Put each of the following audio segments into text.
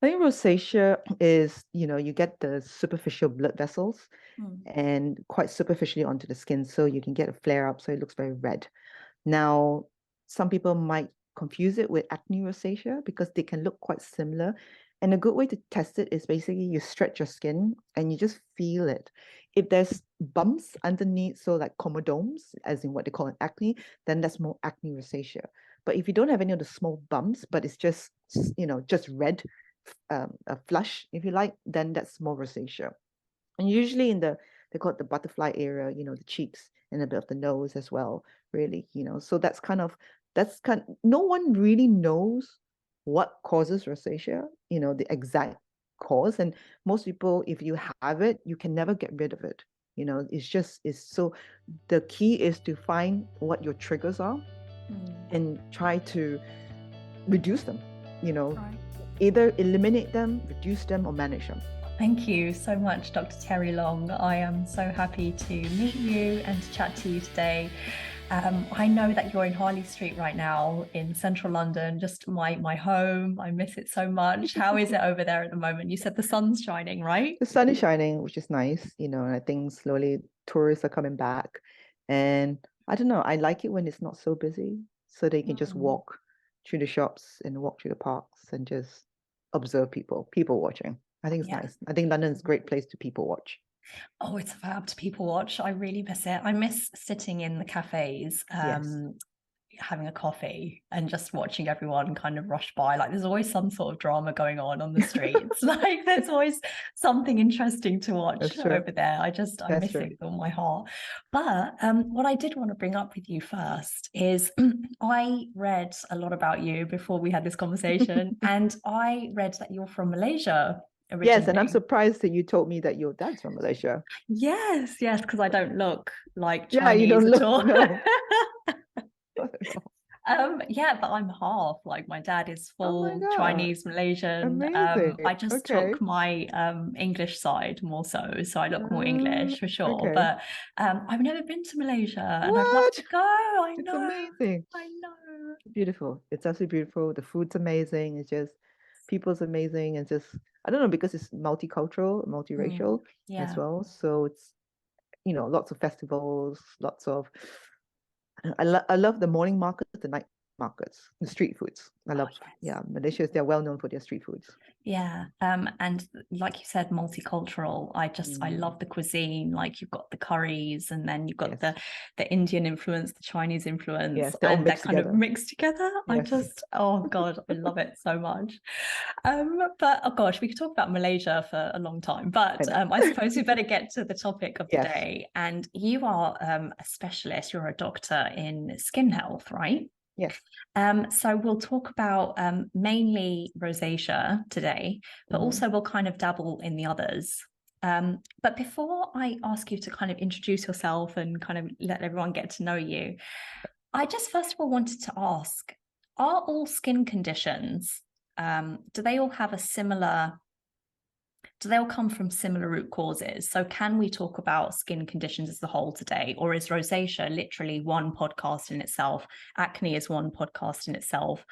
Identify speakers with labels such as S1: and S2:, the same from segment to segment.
S1: I think rosacea is, you get the superficial blood vessels
S2: Mm.
S1: and quite superficially onto the skin, so you can get a flare up, so it looks very red. Now, some people might confuse it with acne rosacea because they can look quite similar. And a good way to test it is basically you stretch your skin and you just feel it. If there's bumps underneath, so like comedones, as in what they call an acne, then that's more acne rosacea. But if you don't have any of the small bumps, but it's just, just red, a flush, if you like, then that's more rosacea. And usually they call it the butterfly area, the cheeks and a bit of the nose as well, really, So no one really knows what causes rosacea, the exact cause. And most people, if you have it, you can never get rid of it. It's so the key is to find what your triggers are
S2: Mm.
S1: and try to reduce them, you know,
S2: Right.
S1: either eliminate them, reduce them, or manage them.
S2: Thank you so much, Dr. Terry Loong. I am so happy to meet you and to chat to you today. I know that you're in Harley Street right now in central London, just my home. I miss it so much. How is it over there at the moment? You said the sun's shining, right?
S1: The sun is shining, which is nice, and I think slowly tourists are coming back. And I don't know, I like it when it's not so busy, so they can just
S2: Mm.
S1: walk through the shops and walk through the parks and just observe people watching. I think it's
S2: Yeah.
S1: nice. I think London's a great place to people watch.
S2: Oh, it's fab to people watch. I really miss it. I miss sitting in the cafes,
S1: Yes.
S2: having a coffee and just watching everyone kind of rush by. Like there's always some sort of drama going on the streets. Like there's always something interesting to watch
S1: That's true.
S2: over there. I
S1: That's
S2: miss it
S1: true.
S2: with all my heart. But what I did want to bring up with you first is I read a lot about you before we had this conversation, and I read that you're from Malaysia
S1: Yes, and I'm
S2: originally.
S1: surprised that you told me that your dad's from Malaysia.
S2: Yes, yes, because I don't look like
S1: Yeah, you
S2: Chinese
S1: don't
S2: at
S1: look,
S2: all.
S1: no.
S2: Yeah, but I'm half. Like my dad is
S1: Oh my
S2: full
S1: God.
S2: Chinese Malaysian. I
S1: Amazing.
S2: just
S1: Okay.
S2: took my English side more so I look more
S1: Uh,
S2: English for sure.
S1: okay.
S2: But I've never been to Malaysia and I'd love to
S1: What?
S2: go.
S1: It's amazing.
S2: I know.
S1: Beautiful. It's absolutely beautiful. The food's amazing. It's just people's amazing. And just I don't know because it's multicultural,
S2: Mm,
S1: multiracial as
S2: yeah.
S1: well. So it's lots of festivals, lots of I love the morning markets, the night markets, the street foods. I
S2: Oh
S1: love,
S2: yes.
S1: yeah, Malaysia, they're well known for their street foods.
S2: Yeah. And like you said, multicultural. I
S1: Mm,
S2: love the cuisine. Like you've got the curries and then you've got
S1: yes.
S2: the Indian influence, the Chinese influence,
S1: Yes, they're all
S2: and that
S1: mixed
S2: kind of
S1: together.
S2: mixed together.
S1: Yes.
S2: Oh God, I love it so much. But oh gosh, we could talk about Malaysia for a long time.
S1: I
S2: But
S1: know.
S2: I suppose we better get to the topic of the
S1: Yes.
S2: day. And you are a specialist, you're a doctor in skin health, right?
S1: Yes.
S2: So we'll talk about mainly rosacea today, but
S1: Hmm.
S2: also we'll kind of dabble in the others. But before I ask you to kind of introduce yourself and kind of let everyone get to know you, I just first of all wanted to ask, are all skin conditions, do they all have a similar do they all come from similar root causes? So can we talk about skin conditions as a whole today? Or is rosacea literally one podcast in itself? Acne is one podcast in itself,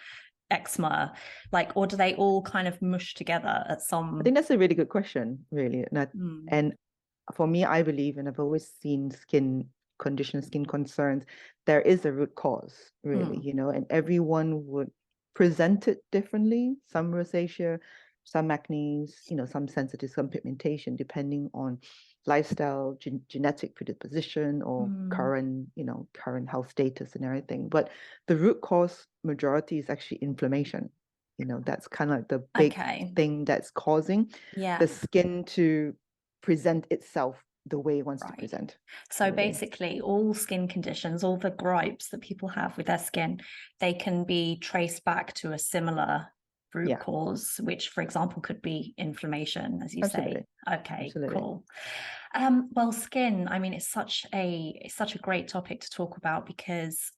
S2: eczema, like, or do they all kind of mush together at
S1: I think
S2: some?
S1: that's a really good question, really.
S2: Mm,
S1: And for me, I believe, and I've always seen skin conditions, skin concerns, there is a root cause, really,
S2: mm,
S1: and everyone would present it differently. Some rosacea, some acne, some sensitive, some pigmentation, depending on lifestyle, genetic predisposition, or
S2: mm.
S1: current health status and everything. But the root cause majority is actually inflammation. That's kind of like the big
S2: Okay.
S1: thing that's causing the
S2: Yeah.
S1: skin to present itself the way it wants to
S2: Right.
S1: present,
S2: So
S1: really.
S2: basically, all skin conditions, all the gripes that people have with their skin, they can be traced back to a similar root
S1: Yeah,
S2: cause, which, for example, could be inflammation, as you say.
S1: absolutely.
S2: Okay,
S1: Absolutely.
S2: cool. Well, skin, I mean, it's such a great topic to talk about because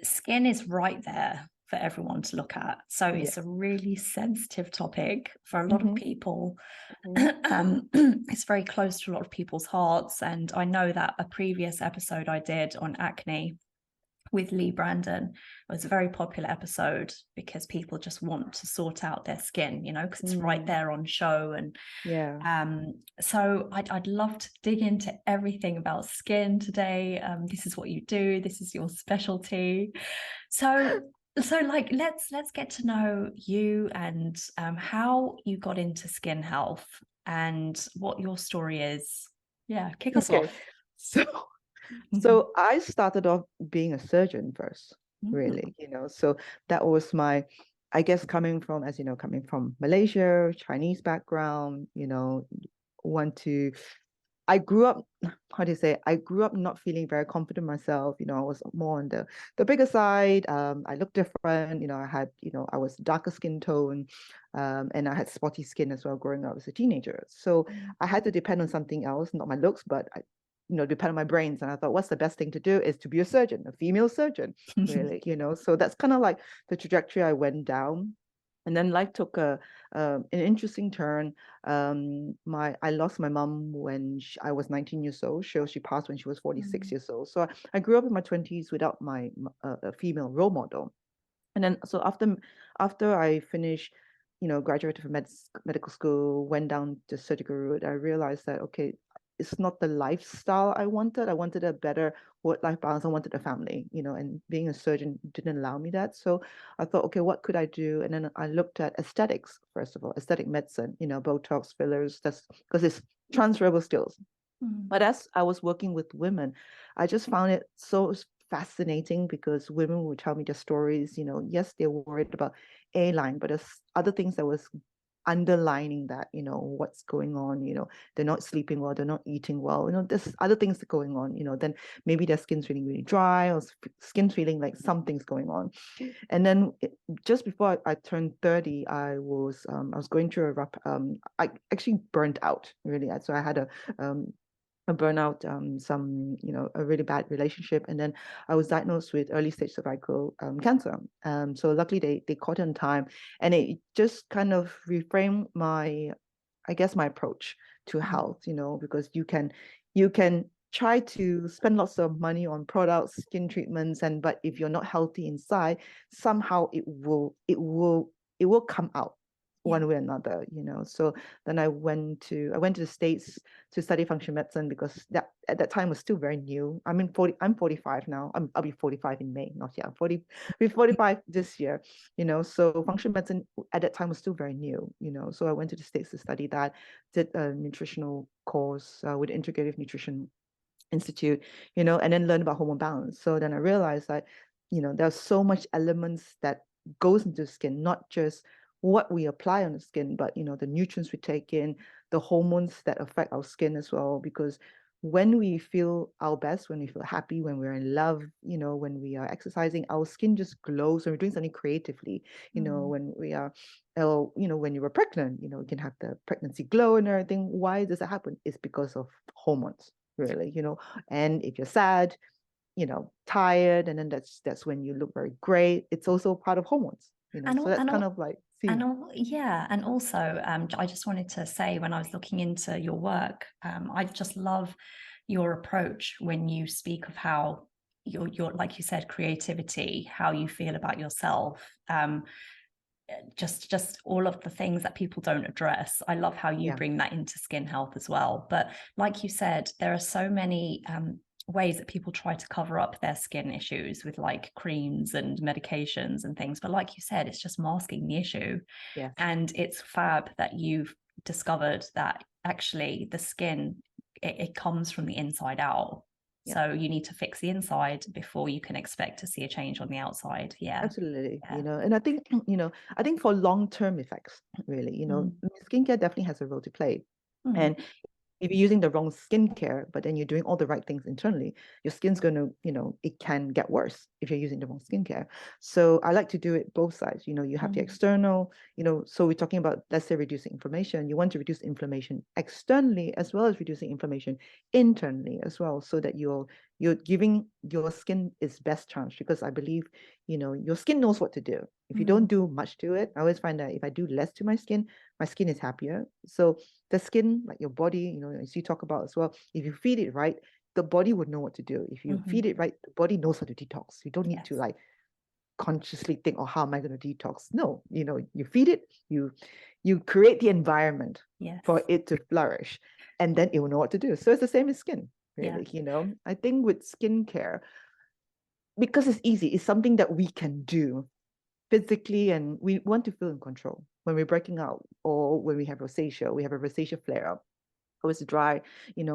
S2: skin is right there for everyone to look at. So it's a
S1: Yes.
S2: really sensitive topic for a lot of
S1: Hmm.
S2: people.
S1: Hmm.
S2: It's very close to a lot of people's hearts. And I know that a previous episode I did on acne with Lee Brandon. It was a very popular episode because people just want to sort out their skin, you know, because it's right there on show. And
S1: Yeah.
S2: so I'd love to dig into everything about skin today. This is what you do. This is your specialty. So like let's get to know you and how you got into skin health and what your story is. Yeah, kick us off.
S1: So so I started off being a surgeon first, really, so that was my, I guess, coming from, as you know, coming from Malaysia, Chinese background, want to, I grew up, how do you say, I grew up not feeling very confident myself. I was more on the bigger side. I looked different. I had, I was darker skin tone, and I had spotty skin as well growing up as a teenager. So I had to depend on something else, not my looks, but depend on my brains. And I thought, what's the best thing to do is to be a surgeon, a female surgeon, really, So that's kind of like the trajectory I went down. And then life took an interesting turn. I lost my mom when I was 19 years old. She passed when she was 46 years old. So I grew up in my 20s without my a female role model. And then so after I finished, graduated from medical school, went down the surgical route, I realized that okay, it's not the lifestyle I wanted. I wanted a better work-life balance. I wanted a family, and being a surgeon didn't allow me that. So I thought, okay, what could I do? And then I looked at aesthetics, first of all, aesthetic medicine, Botox, fillers, that's because it's transferable skills. But as I was working with women, I just found it so fascinating because women would tell me their stories, yes, they're worried about A-line, but there's other things that was underlining that, what's going on, they're not sleeping well, they're not eating well, there's other things going on, then maybe their skin's feeling really dry or skin's feeling like something's going on. And then just before I turned 30, I was going through a rough, I actually burnt out really. So I had a burnout, a really bad relationship, and then I was diagnosed with early stage cervical cancer. So luckily they caught it on time, and it just kind of reframed my approach to health. Because you can try to spend lots of money on products, skin treatments, but if you're not healthy inside, somehow it will come out one way or another, So then I went to the States to study functional medicine because that at that time was still very new. I mean, I'm 45 now. I'll be 45 in May, not yet. 45 this year, So functional medicine at that time was still very new, So I went to the States to study that, did a nutritional course with Integrative Nutrition Institute, and then learn about hormone balance. So then I realized that, there's so much elements that goes into skin, not just what we apply on the skin, but the nutrients we take in, the hormones that affect our skin as well. Because when we feel our best, when we feel happy, when we're in love, when we are exercising, our skin just glows. When we're doing something creatively, when we are, when you were pregnant, you can have the pregnancy glow and everything. Why does that happen? It's because of hormones, really, And if you're sad, tired, and then that's when you look very great. It's also part of hormones, so that's kind of like
S2: and also I just wanted to say, when I was looking into your work, I just love your approach when you speak of how your like you said, creativity, how you feel about yourself, just all of the things that people don't address. I love how you bring that into skin health as well. But like you said, there are so many ways that people try to cover up their skin issues with like creams and medications and things, but like you said, it's just masking the issue. And it's fab that you've discovered that actually the skin, it comes from the inside out. So you need to fix the inside before you can expect to see a change on the outside.
S1: Absolutely. And I think for long-term effects, really, skincare definitely has a role to play. And if you're using the wrong skincare, but then you're doing all the right things internally, your skin's going to, it can get worse if you're using the wrong skincare. So I like to do it both sides. You have the external, so we're talking about, let's say, reducing inflammation. You want to reduce inflammation externally as well as reducing inflammation internally as well, so that you're giving your skin its best chance. Because I believe, your skin knows what to do. If you don't do much to it, I always find that if I do less to my skin is happier. So the skin, like your body, as you talk about as well, if you feed it right, the body would know what to do. If you feed it right, the body knows how to detox. You don't need to like consciously think, oh, how am I going to detox? No, you feed it, you create the environment for it to flourish, and then it will know what to do. So it's the same as skin, really. I think with skincare, because it's easy, it's something that we can do physically, and we want to feel in control when we're breaking out, or when we have rosacea, we have a rosacea flare up, or it's dry,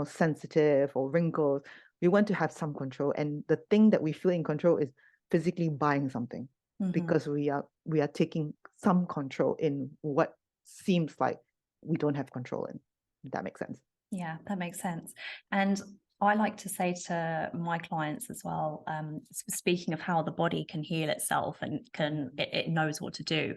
S1: sensitive, or wrinkles. We want to have some control, and the thing that we feel in control is physically buying something, because we are taking some control in what seems like we don't have control in. If that makes sense.
S2: Yeah, that makes sense. And I like to say to my clients as well, speaking of how the body can heal itself and it knows what to do,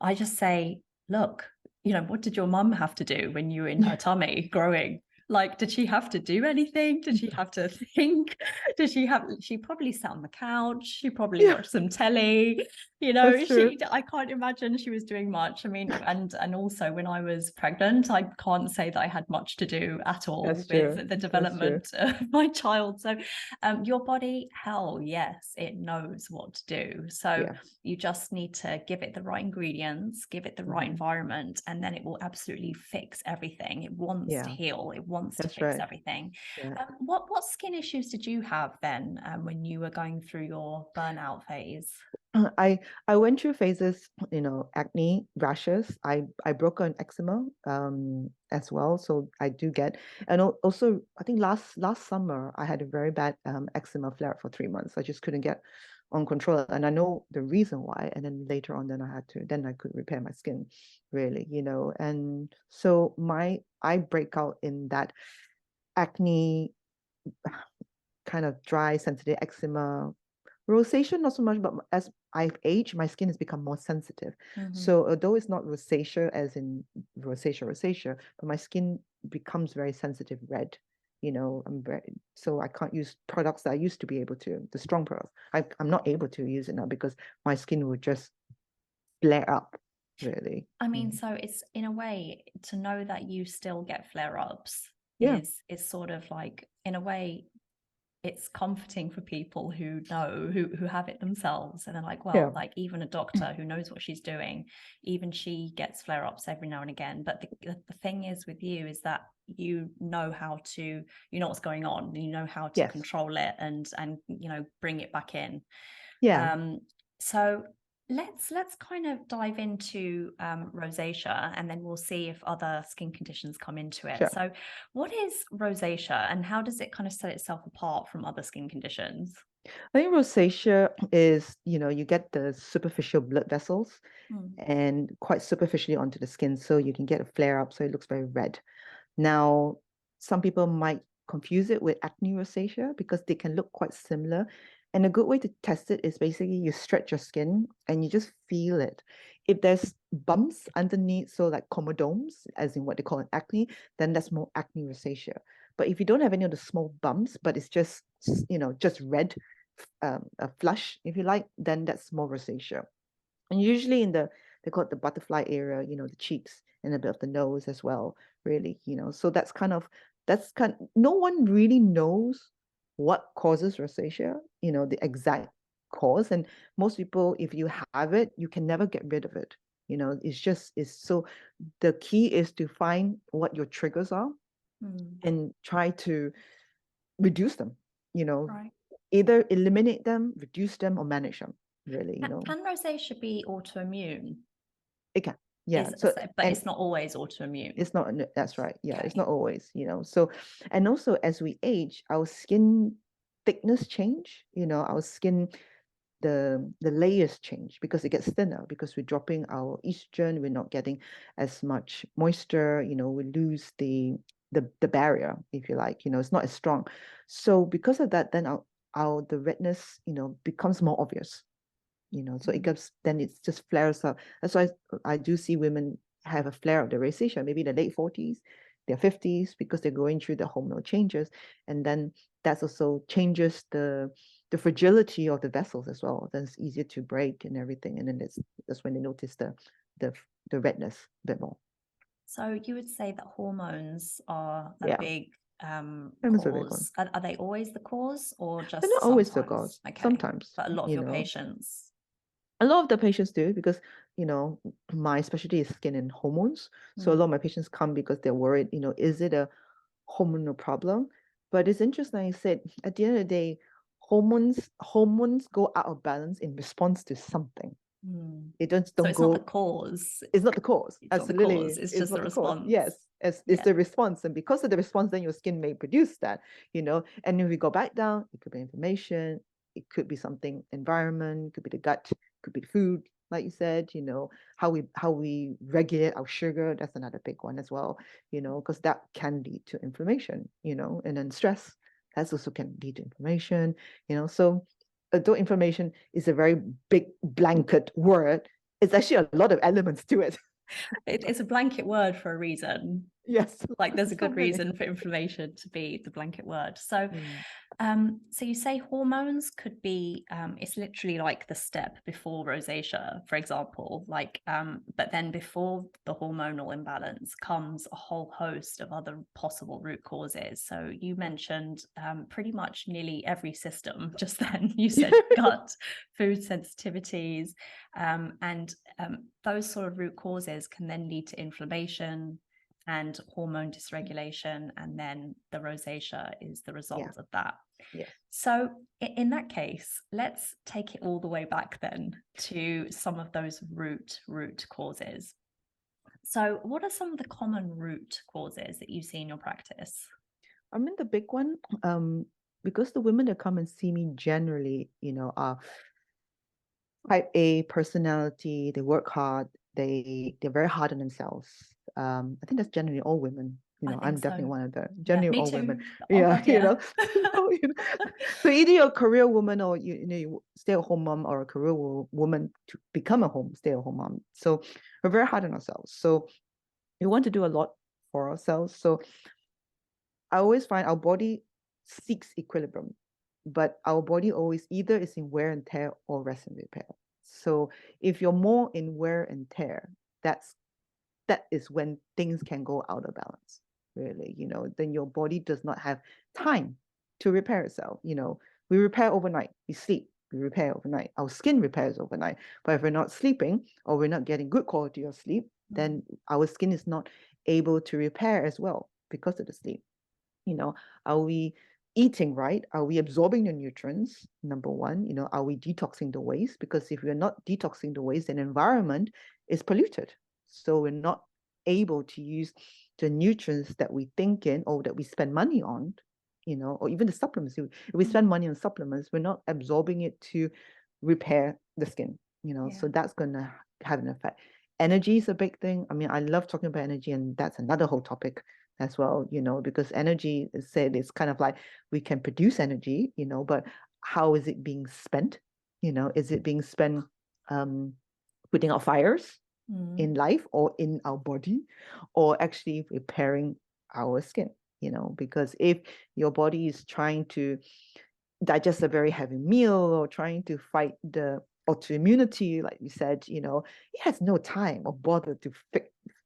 S2: I just say, look, what did your mum have to do when you were in her tummy growing? Like, did she have to do anything? Did she have to think? She probably sat on the couch. She probably watched some telly. I can't imagine she was doing much. I mean, and also when I was pregnant, I can't say that I had much to do at all with the development of my child. So your body, hell yes, it knows what to do. So you just need to give it the right ingredients, give it the right environment, and then it will absolutely fix everything. It wants to heal. It wants to fix everything. What skin issues did you have then when you were going through your burnout phase?
S1: I went through phases, acne, rashes. I broke out in eczema as well, so I do get. And also I think last summer I had a very bad eczema flare for 3 months. I just couldn't get on control, and I know the reason why. And then later on, then I could repair my skin, really, And so I break out in that acne, kind of dry, sensitive eczeema. Rosacea, not so much, but as I've aged, my skin has become more sensitive. So although it's not rosacea as in rosacea, but my skin becomes very sensitive, red. So I can't use products that I used to be able to, the strong products. I'm not able to use it now because my skin would just flare up, really.
S2: I mean, so it's in a way to know that you still get flare-ups is sort of like, in a way, it's comforting for people who know, who have it themselves, and they're like, well, like even a doctor who knows what she's doing, even she gets flare-ups every now and again. But the thing is with you is that you know what's going on, you know how to control it and bring it back in. So let's kind of dive into rosacea, and then we'll see if other skin conditions come into it. So what is rosacea, and how does it kind of set itself apart from other skin conditions?
S1: I think rosacea is, you get the superficial blood vessels and quite superficially onto the skin, so you can get a flare up, so it looks very red. Now, some people might confuse it with acne rosacea because they can look quite similar. And a good way to test it is basically you stretch your skin and you just feel it. If there's bumps underneath, so like comedones, as in what they call an acne, then that's more acne rosacea. But if you don't have any of the small bumps, but it's just, just red, a flush, if you like, then that's more rosacea. And usually they call it the butterfly area, the cheeks and a bit of the nose as well, really, So that's no one really knows what causes rosacea, the exact cause. And most people, if you have it, you can never get rid of it. So the key is to find what your triggers are and try to reduce them, either eliminate them, reduce them, or manage them, really,
S2: Can rosacea be autoimmune?
S1: It can.
S2: But it's not always autoimmune.
S1: It's not, that's right. It's not always, So, and also as we age, our skin thickness change, our skin, the layers change because it gets thinner, because we're dropping our estrogen, we're not getting as much moisture, we lose the barrier, if you like, it's not as strong. So because of that, then the redness, becomes more obvious. So it just flares up. That's why I do see women have a flare of the rosacea, maybe in the late 40s, their 50s, because they're going through the hormonal changes. And then that's also changes the fragility of the vessels as well. Then it's easier to break and everything. And then that's when they notice the redness a bit more.
S2: So you would say that hormones are a big
S1: Hormones are a big one.
S2: cause? Are they always the cause, or
S1: They're
S2: just
S1: not always the
S2: sometimes?
S1: cause.
S2: Okay,
S1: Sometimes,
S2: but a lot of
S1: you
S2: your
S1: know,
S2: patients.
S1: a lot of the patients do because, you know, my specialty is skin and hormones. So a lot of my patients come because they're worried, you know, is it a hormonal problem? But it's interesting, you said at the end of the day, hormones go out of balance in response to something. It just
S2: So
S1: don't
S2: it's not the
S1: go.
S2: cause.
S1: It's not the cause.
S2: It's not the cause.
S1: Absolutely,
S2: It's
S1: it's
S2: just
S1: not
S2: the
S1: the cause.
S2: response.
S1: Yes, it's
S2: Yeah.
S1: the response, and because of the response, then your skin may produce that, you know. And if we go back down, it could be inflammation, it could be something environment, it could be the gut, it could be the food, like you said, you know, how we regulate our sugar. That's another big one as well, you know, because that can lead to inflammation, you know, and then stress. That also can lead to inflammation, you know. So adult inflammation is a very big blanket word. It's actually a lot of elements to it.
S2: It's a blanket word for a reason.
S1: Yes.
S2: Like there's a
S1: So
S2: good
S1: many.
S2: reason for inflammation to be the blanket word. So
S1: Mm.
S2: so you say hormones could be it's literally like the step before rosacea, for example, like but then before the hormonal imbalance comes a whole host of other possible root causes. So you mentioned pretty much nearly every system just then. You said gut, food sensitivities, and those sort of root causes can then lead to inflammation and hormone dysregulation, and then the rosacea is the result of that.
S1: Yes.
S2: So in that case, let's take it all the way back then to some of those root causes. So what are some of the common root causes that you see in your practice?
S1: I mean, the big one, because the women that come and see me generally, you know, are type A personality, they work hard, they're very hard on themselves. I think that's generally all women. You
S2: I
S1: know, I'm
S2: think
S1: definitely
S2: so.
S1: one of them.
S2: Yeah,
S1: Generally
S2: me
S1: all
S2: too.
S1: women.
S2: Oh
S1: Yeah,
S2: God,
S1: you
S2: yeah.
S1: know. So either you're a career woman or you stay-at-home mom, or a career woman to become a stay-at-home mom. So we're very hard on ourselves. So we want to do a lot for ourselves. So I always find our body seeks equilibrium, but our body always either is in wear and tear or rest and repair. So if you're more in wear and tear, that is when things can go out of balance, really, you know, then your body does not have time to repair itself. You know, we repair overnight, we sleep, we repair overnight, our skin repairs overnight. But if we're not sleeping or we're not getting good quality of sleep, then our skin is not able to repair as well because of the sleep. You know, are we eating right? Are we absorbing the nutrients? Number one, you know, are we detoxing the waste? Because if we're not detoxing the waste, then environment is polluted. So we're not able to use the nutrients that we think in or that we spend money on, you know, or even the supplements. If we spend money on supplements, we're not absorbing it to repair the skin, you know, so that's going to have an effect. Energy is a big thing. I mean, I love talking about energy, and that's another whole topic as well, you know, because energy is said it's kind of like we can produce energy, you know, but how is it being spent? You know, is it being spent putting out fires in life or in our body, or actually repairing our skin? You know, because if your body is trying to digest a very heavy meal or trying to fight the autoimmunity, like you said, you know, it has no time or bother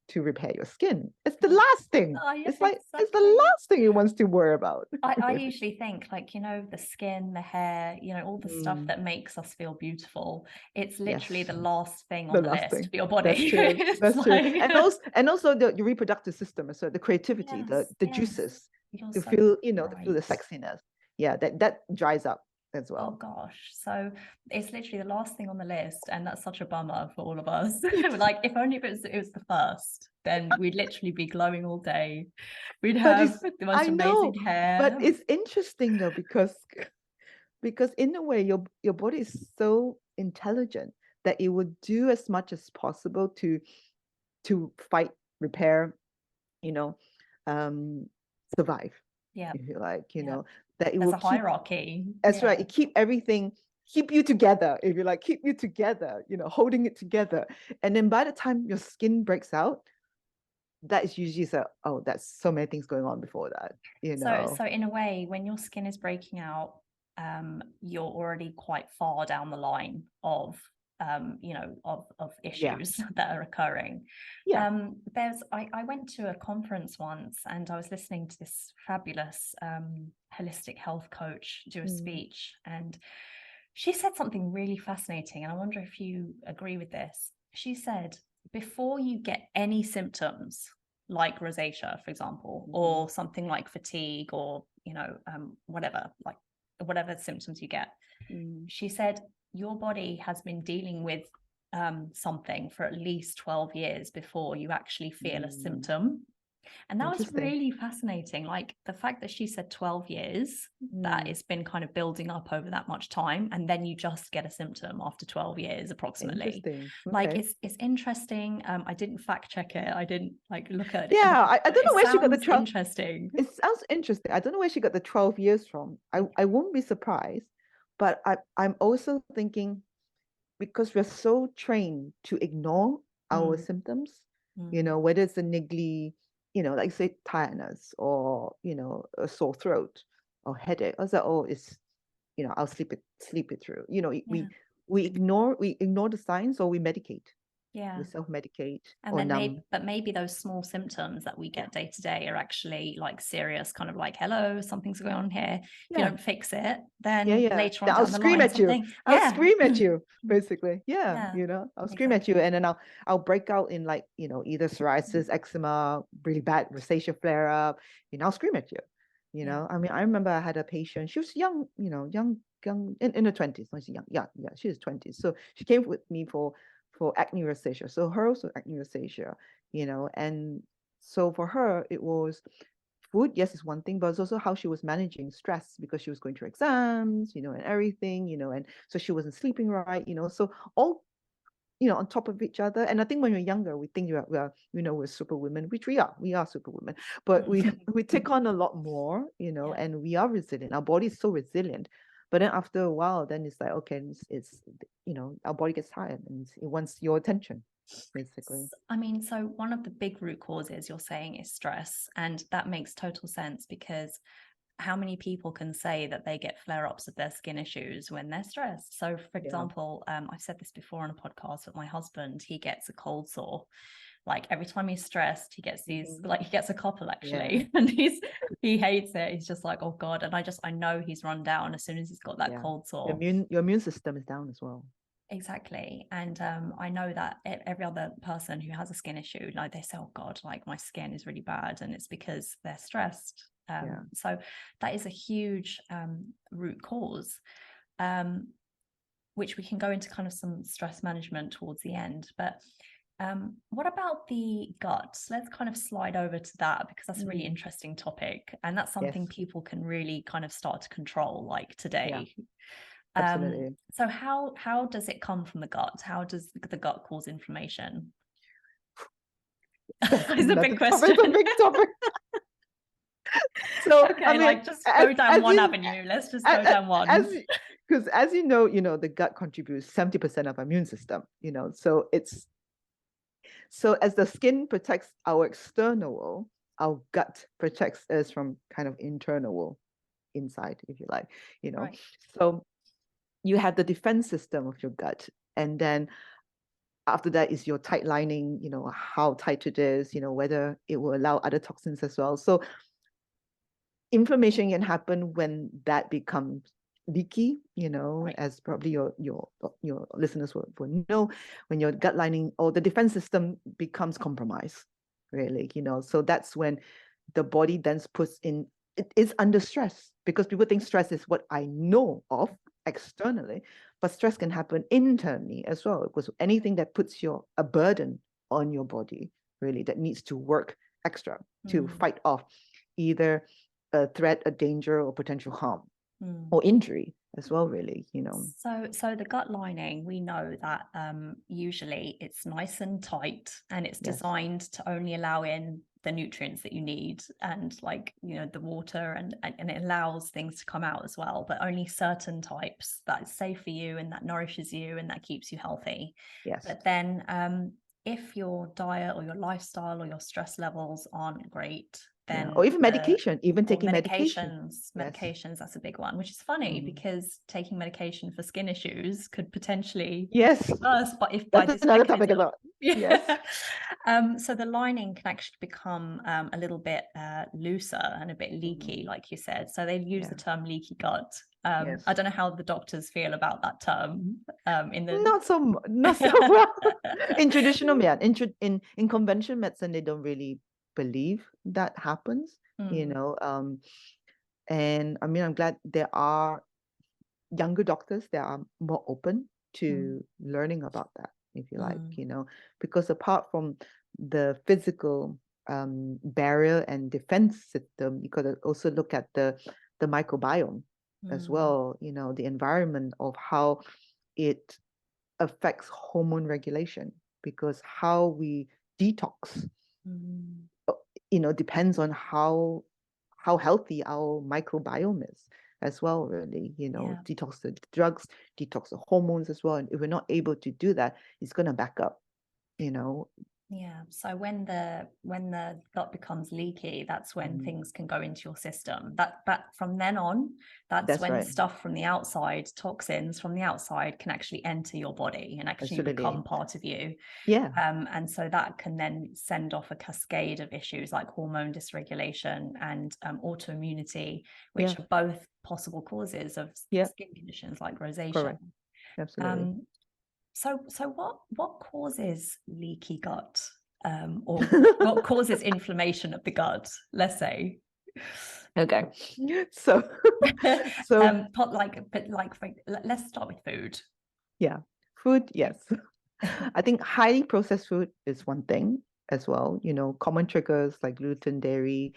S1: to repair your skin. It's the last thing.
S2: Oh, yeah,
S1: It's like it's the
S2: exactly.
S1: last thing it wants to worry about.
S2: I usually think, like, you know, the skin, the hair, you know, all the stuff
S1: Mm,
S2: that makes us feel beautiful. It's literally
S1: yes,
S2: the last thing on
S1: the
S2: the
S1: last
S2: list
S1: thing.
S2: for your
S1: That's
S2: body.
S1: true.
S2: It's
S1: That's true.
S2: like,
S1: And also the reproductive system, so the creativity,
S2: yes,
S1: the
S2: yes,
S1: juices
S2: you're
S1: to
S2: so
S1: feel, you know, to feel the
S2: right.
S1: sexiness. Yeah, that dries up as
S2: Oh
S1: well.
S2: gosh. So it's literally the last thing on the list, and that's such a bummer for all of us.
S1: Yes.
S2: Like if only it was the first, then we'd literally be glowing all day. We'd
S1: But
S2: have
S1: it's
S2: the most
S1: I know,
S2: amazing
S1: but
S2: hair.
S1: it's interesting though because in a way your body is so intelligent that it would do as much as possible to fight, repair, you know, um, survive,
S2: Yeah.
S1: if you like, you
S2: Yeah.
S1: know, that it
S2: There's
S1: will
S2: a
S1: keep.
S2: hierarchy.
S1: That's
S2: Yeah.
S1: right. It keep you together, if you like, keep you together, you know, holding it together. And then by the time your skin breaks out, that is usually so, oh, that's so many things going on before that, you
S2: So,
S1: know.
S2: so in a way, when your skin is breaking out, you're already quite far down the line of you know, of
S1: Yeah.
S2: issues that are occurring.
S1: Yeah.
S2: I went to a conference once, and I was listening to this fabulous holistic health coach do a speech, and she said something really fascinating, and I wonder if you agree with this. She said, before you get any symptoms like rosacea, for example, or something like fatigue, or, you know, whatever symptoms you get, she said, your body has been dealing with something for at least 12 years before you actually feel a symptom. And that was
S1: Interesting.
S2: really fascinating. Like the fact that she said 12 years, that it's been kind of building up over that much time. And then you just get a symptom after 12 years, approximately.
S1: Interesting.
S2: Like
S1: Okay.
S2: it's interesting. I didn't fact check it. I didn't like look at it.
S1: Yeah, I don't
S2: It
S1: know where she got the
S2: sounds
S1: 12.
S2: interesting.
S1: It sounds interesting. I don't know where she got the 12 years from. I won't be surprised, but I'm also thinking, because we're so trained to ignore our symptoms, you know, whether it's a niggly, you know, like say tiredness, or, you know, a sore throat or headache. I was like, oh, it's, you know, I'll sleep it through. You know, we ignore the signs, or we medicate.
S2: Yeah.
S1: We self-medicate
S2: And
S1: or
S2: then
S1: numb.
S2: maybe those small symptoms that we get day to day are actually like serious, kind of like, hello, something's going on here. If you don't fix it, then later on
S1: Then I'll
S2: down the
S1: scream
S2: line,
S1: at you.
S2: something.
S1: I'll scream at you, basically.
S2: Yeah,
S1: You know, I'll scream at you, and then I'll break out in, like, you know, either psoriasis, eczema, really bad rosacea flare up. You know, I'll scream at you. You know, I mean, I remember I had a patient. She was young, you know, young in her 20s. Not young, yeah, she was 20s. So she came with me for acne rosacea. So her also acne rosacea, you know, and so for her it was food, yes, is one thing, but it's also how she was managing stress, because she was going through exams, you know, and everything, you know, and so she wasn't sleeping right, you know, so all, you know, on top of each other. And I think when you're younger, we think we're you know, we're superwomen, which we are superwomen, but we take on a lot more, you know, and we are resilient. Our body is so resilient. But then after a while, then it's like, okay, it's you know, our body gets tired and it wants your attention, basically.
S2: I mean, so one of the big root causes you're saying is stress, and that makes total sense, because how many people can say that they get flare-ups of their skin issues when they're stressed? So, for example, I've said this before on a podcast, but my husband, he gets a cold sore. Like every time he's stressed, he gets these, like he gets a couple actually, and he hates it. He's just like, oh God. And I know he's run down as soon as he's got that cold sore.
S1: Your immune system is down as well.
S2: Exactly. And I know that every other person who has a skin issue, like they say, oh God, like my skin is really bad, and it's because they're stressed. So that is a huge root cause, which we can go into kind of some stress management towards the end. But what about the gut? Let's kind of slide over to that, because that's a really interesting topic, and that's something people can really kind of start to control, like today.
S1: Absolutely.
S2: So how does it come from the gut? How does the gut cause inflammation? It's a big question.
S1: It's a big topic. So
S2: okay,
S1: I mean,
S2: like just go down one avenue. Let's just go down one.
S1: Because as you know, the gut contributes 70% of our immune system. You know, so as the skin protects our external wall, our gut protects us from kind of internal wall, inside, if you like. You know, so you have the defense system of your gut, and then after that is your tight lining, you know, how tight it is, you know, whether it will allow other toxins as well. So inflammation can happen when that becomes leaky, you know, as probably your listeners will know, when your gut lining or the defense system becomes compromised, really, you know. So that's when the body then puts in, it is under stress, because people think stress is what I know of externally, but stress can happen internally as well, because anything that puts a burden on your body, really, that needs to work extra to fight off either a threat, a danger, or potential harm or injury as well, really, you know.
S2: So the gut lining, we know that usually it's nice and tight, and it's designed to only allow in the nutrients that you need, and like, you know, the water, and it allows things to come out as well, but only certain types that is safe for you and that nourishes you and that keeps you healthy. But then if your diet or your lifestyle or your stress levels aren't great, then
S1: Or even medication, even
S2: or
S1: taking medication.
S2: medications, that's a big one, which is funny because taking medication for skin issues could potentially
S1: Yes,
S2: be worse, but if by
S1: that's
S2: this
S1: another topic
S2: mechanism,
S1: as well. Yes.
S2: so the lining can actually become a little bit looser and a bit leaky, like you said. So they use the term leaky gut.
S1: Yes.
S2: I don't know how the doctors feel about that term.
S1: Not so well. In traditional, in conventional medicine, they don't really believe that happens, you know. And I mean, I'm glad there are younger doctors that are more open to learning about that, if you like, you know, because apart from the physical barrier and defense system, you got to also look at the microbiome as well, you know, the environment of how it affects hormone regulation, because how we detox, you know, depends on how healthy our microbiome is as well, really, you know. Detox the drugs, detox the hormones as well, and if we're not able to do that, it's going to back up, you know.
S2: So when the gut becomes leaky, that's when things can go into your system. But from then on, that's when
S1: right.
S2: stuff from the outside, toxins from the outside, can actually enter your body and actually become part of you. And so that can then send off a cascade of issues like hormone dysregulation and autoimmunity, which are both possible causes of skin conditions like rosacea.
S1: Correct. Absolutely.
S2: So what causes leaky gut, or what causes inflammation of the gut, let's say?
S1: Okay. So
S2: let's start with food.
S1: Yeah, food, yes. I think highly processed food is one thing as well. You know, common triggers like gluten, dairy.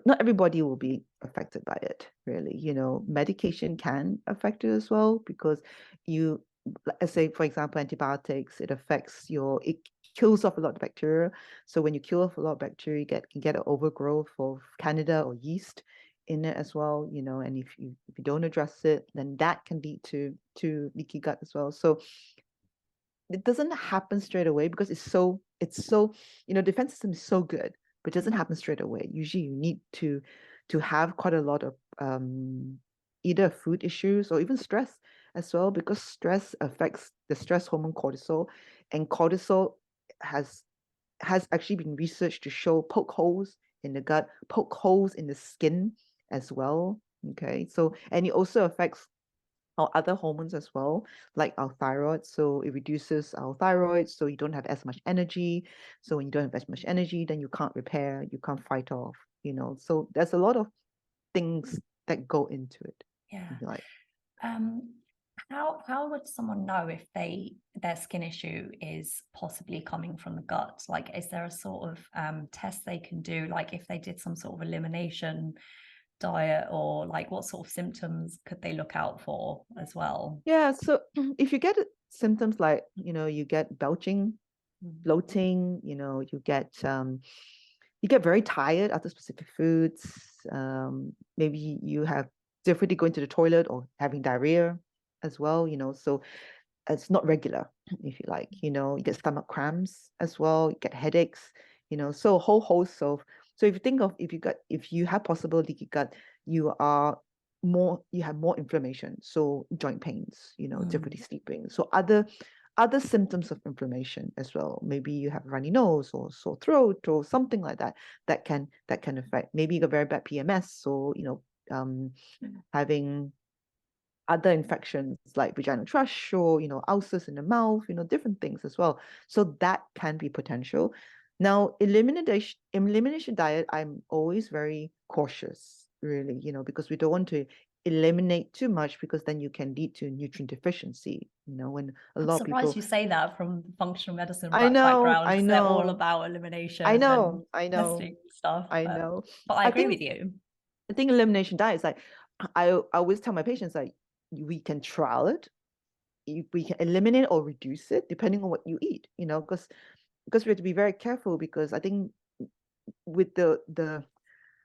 S1: Not everybody will be affected by it, really. You know, medication can affect it as well, because let's say, for example, antibiotics, it kills off a lot of bacteria. So when you kill off a lot of bacteria, you get an overgrowth of Candida or yeast in it as well, you know. And if you don't address it, then that can lead to leaky gut as well. So it doesn't happen straight away, because it's so, you know, defense system is so good, but it doesn't happen straight away. Usually you need to have quite a lot of either food issues or even stress as well, because stress affects the stress hormone cortisol, and cortisol has actually been researched to show poke holes in the gut, poke holes in the skin as well. Okay, so, and it also affects our other hormones as well, like our thyroid. So it reduces our thyroid, so you don't have as much energy. So when you don't have as much energy, then you can't repair, you can't fight off, you know. So there's a lot of things that go into it. Like,
S2: how would someone know if their skin issue is possibly coming from the gut? Like, is there a sort of test they can do? Like, if they did some sort of elimination diet, or like what sort of symptoms could they look out for as well?
S1: Yeah, so if you get symptoms like, you know, you get belching, bloating, you know, you get very tired after specific foods, maybe you have difficulty going to the toilet or having diarrhea as well, you know. So it's not regular, if you like, you know. You get stomach cramps as well, you get headaches, you know. So a whole host of, so if you think of, if you have possible leaky gut, you have more inflammation, so joint pains, you know, difficulty sleeping, so other symptoms of inflammation as well. Maybe you have runny nose or sore throat or something like that, that can affect. Maybe you got very bad PMS, or, you know, having other infections like vaginal thrush, or, you know, ulcers in the mouth, you know, different things as well. So that can be potential. Now, elimination diet, I'm always very cautious, really, you know, because we don't want to eliminate too much, because then you can lead to nutrient deficiency, you know. When a lot of people,
S2: I'm surprised you say that from functional medicine
S1: I know,
S2: background, because they're all about elimination
S1: I
S2: and
S1: know,
S2: testing stuff.
S1: I know.
S2: But I agree with you.
S1: I think elimination diet is like, I always tell my patients, like, we can trial it, we can eliminate or reduce it depending on what you eat, you know, because we have to be very careful, because I think with the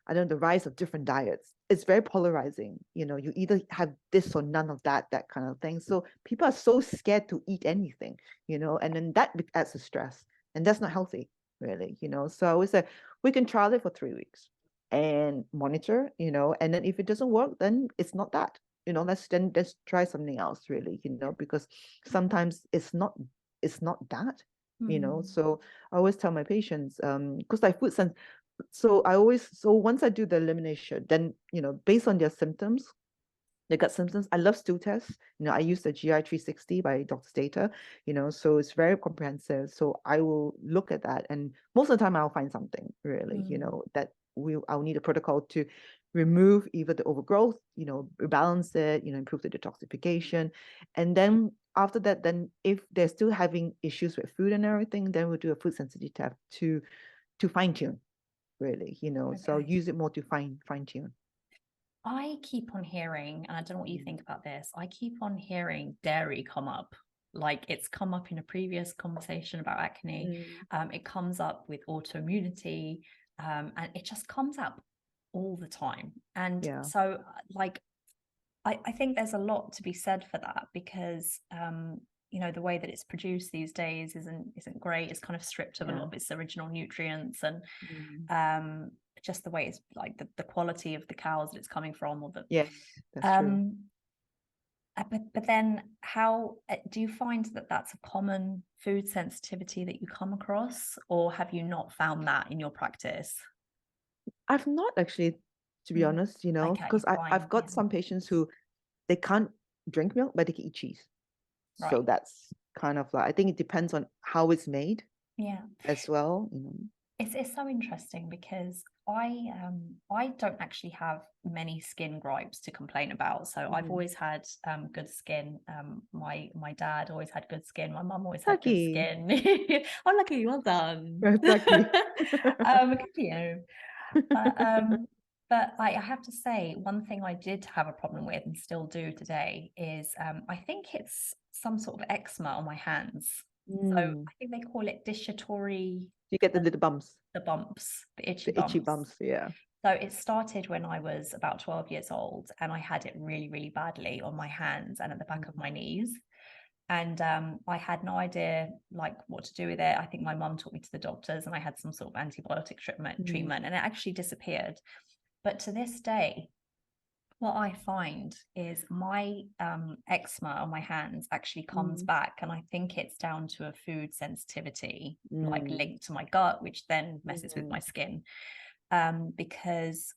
S1: I don't know, the rise of different diets, it's very polarizing. You know, you either have this or none of that kind of thing. So people are so scared to eat anything, you know, and then that adds to stress, and that's not healthy, really, you know. So I always say we can trial it for 3 weeks. and monitor, and then if it doesn't work, then it's not that, let's try something else, really, because sometimes it's not that, so I always tell my patients, because I food sense, so once I do the elimination, then, based on their symptoms, the gut symptoms. I love stool tests. I use the GI 360 by Dr. Data, so it's very comprehensive. So I will look at that, and most of the time I'll find something, really, that I'll need a protocol to remove either the overgrowth, rebalance it, improve the detoxification. And then after that, then if they're still having issues with food and everything, then we'll do a food sensitivity test to fine tune, really, so
S2: Okay.
S1: use it more to fine tune.
S2: I keep on hearing, and I don't know what you think about this, I keep on hearing dairy come up. Like, it's come up in a previous conversation about acne. It comes up with autoimmunity, and it just comes up all the time. And
S1: Yeah.
S2: so, like, I think there's a lot to be said for that, because the way that it's produced these days isn't great. It's kind of stripped of a lot of its original nutrients, and just the way it's like the quality of the cows that it's coming from, or the
S1: yes, that's true.
S2: But then, how do you find that that's a common food sensitivity that you come across, or have you not found that in your practice?
S1: I've not actually, to be honest,
S2: Okay,
S1: because I've got some patients who they can't drink milk, but they can eat cheese. So
S2: Right.
S1: that's kind of like, I think it depends on how it's made
S2: Yeah.
S1: as well.
S2: It's so interesting, because I don't actually have many skin gripes to complain about. So I've always had good skin. My dad always had good skin. My mum always had good
S1: Lucky.
S2: skin. Oh, lucky, well done.
S1: Lucky.
S2: Good for you. But I have to say, one thing I did have a problem with, and still do today, is I think it's some sort of eczema on my hands. So I think they call it dishatory.
S1: You get the little bumps.
S2: The bumps, the itchy
S1: The itchy bumps, yeah.
S2: So it started when I was about 12 years old, and I had it really, really badly on my hands and at the back of my knees. And I had no idea like what to do with it. I think my mum took me to the doctors, and I had some sort of antibiotic treatment, and it actually disappeared. But to this day, what I find is my eczema on my hands actually comes back, and I think it's down to a food sensitivity, like linked to my gut, which then messes with my skin. Because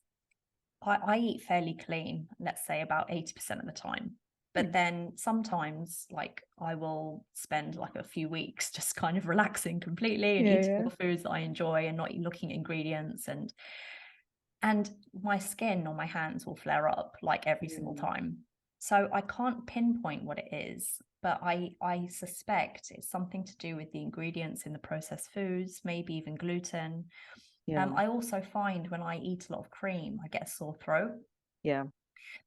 S2: I eat fairly clean, let's say about 80% of the time. But then sometimes, like, I will spend like a few weeks just kind of relaxing completely and eating all the foods that I enjoy and not looking at ingredients, and my skin on my hands will flare up like every single time. So I can't pinpoint what it is, but I suspect it's something to do with the ingredients in the processed foods, maybe even gluten. I also find when I eat a lot of cream, I get a sore throat.
S1: Yeah.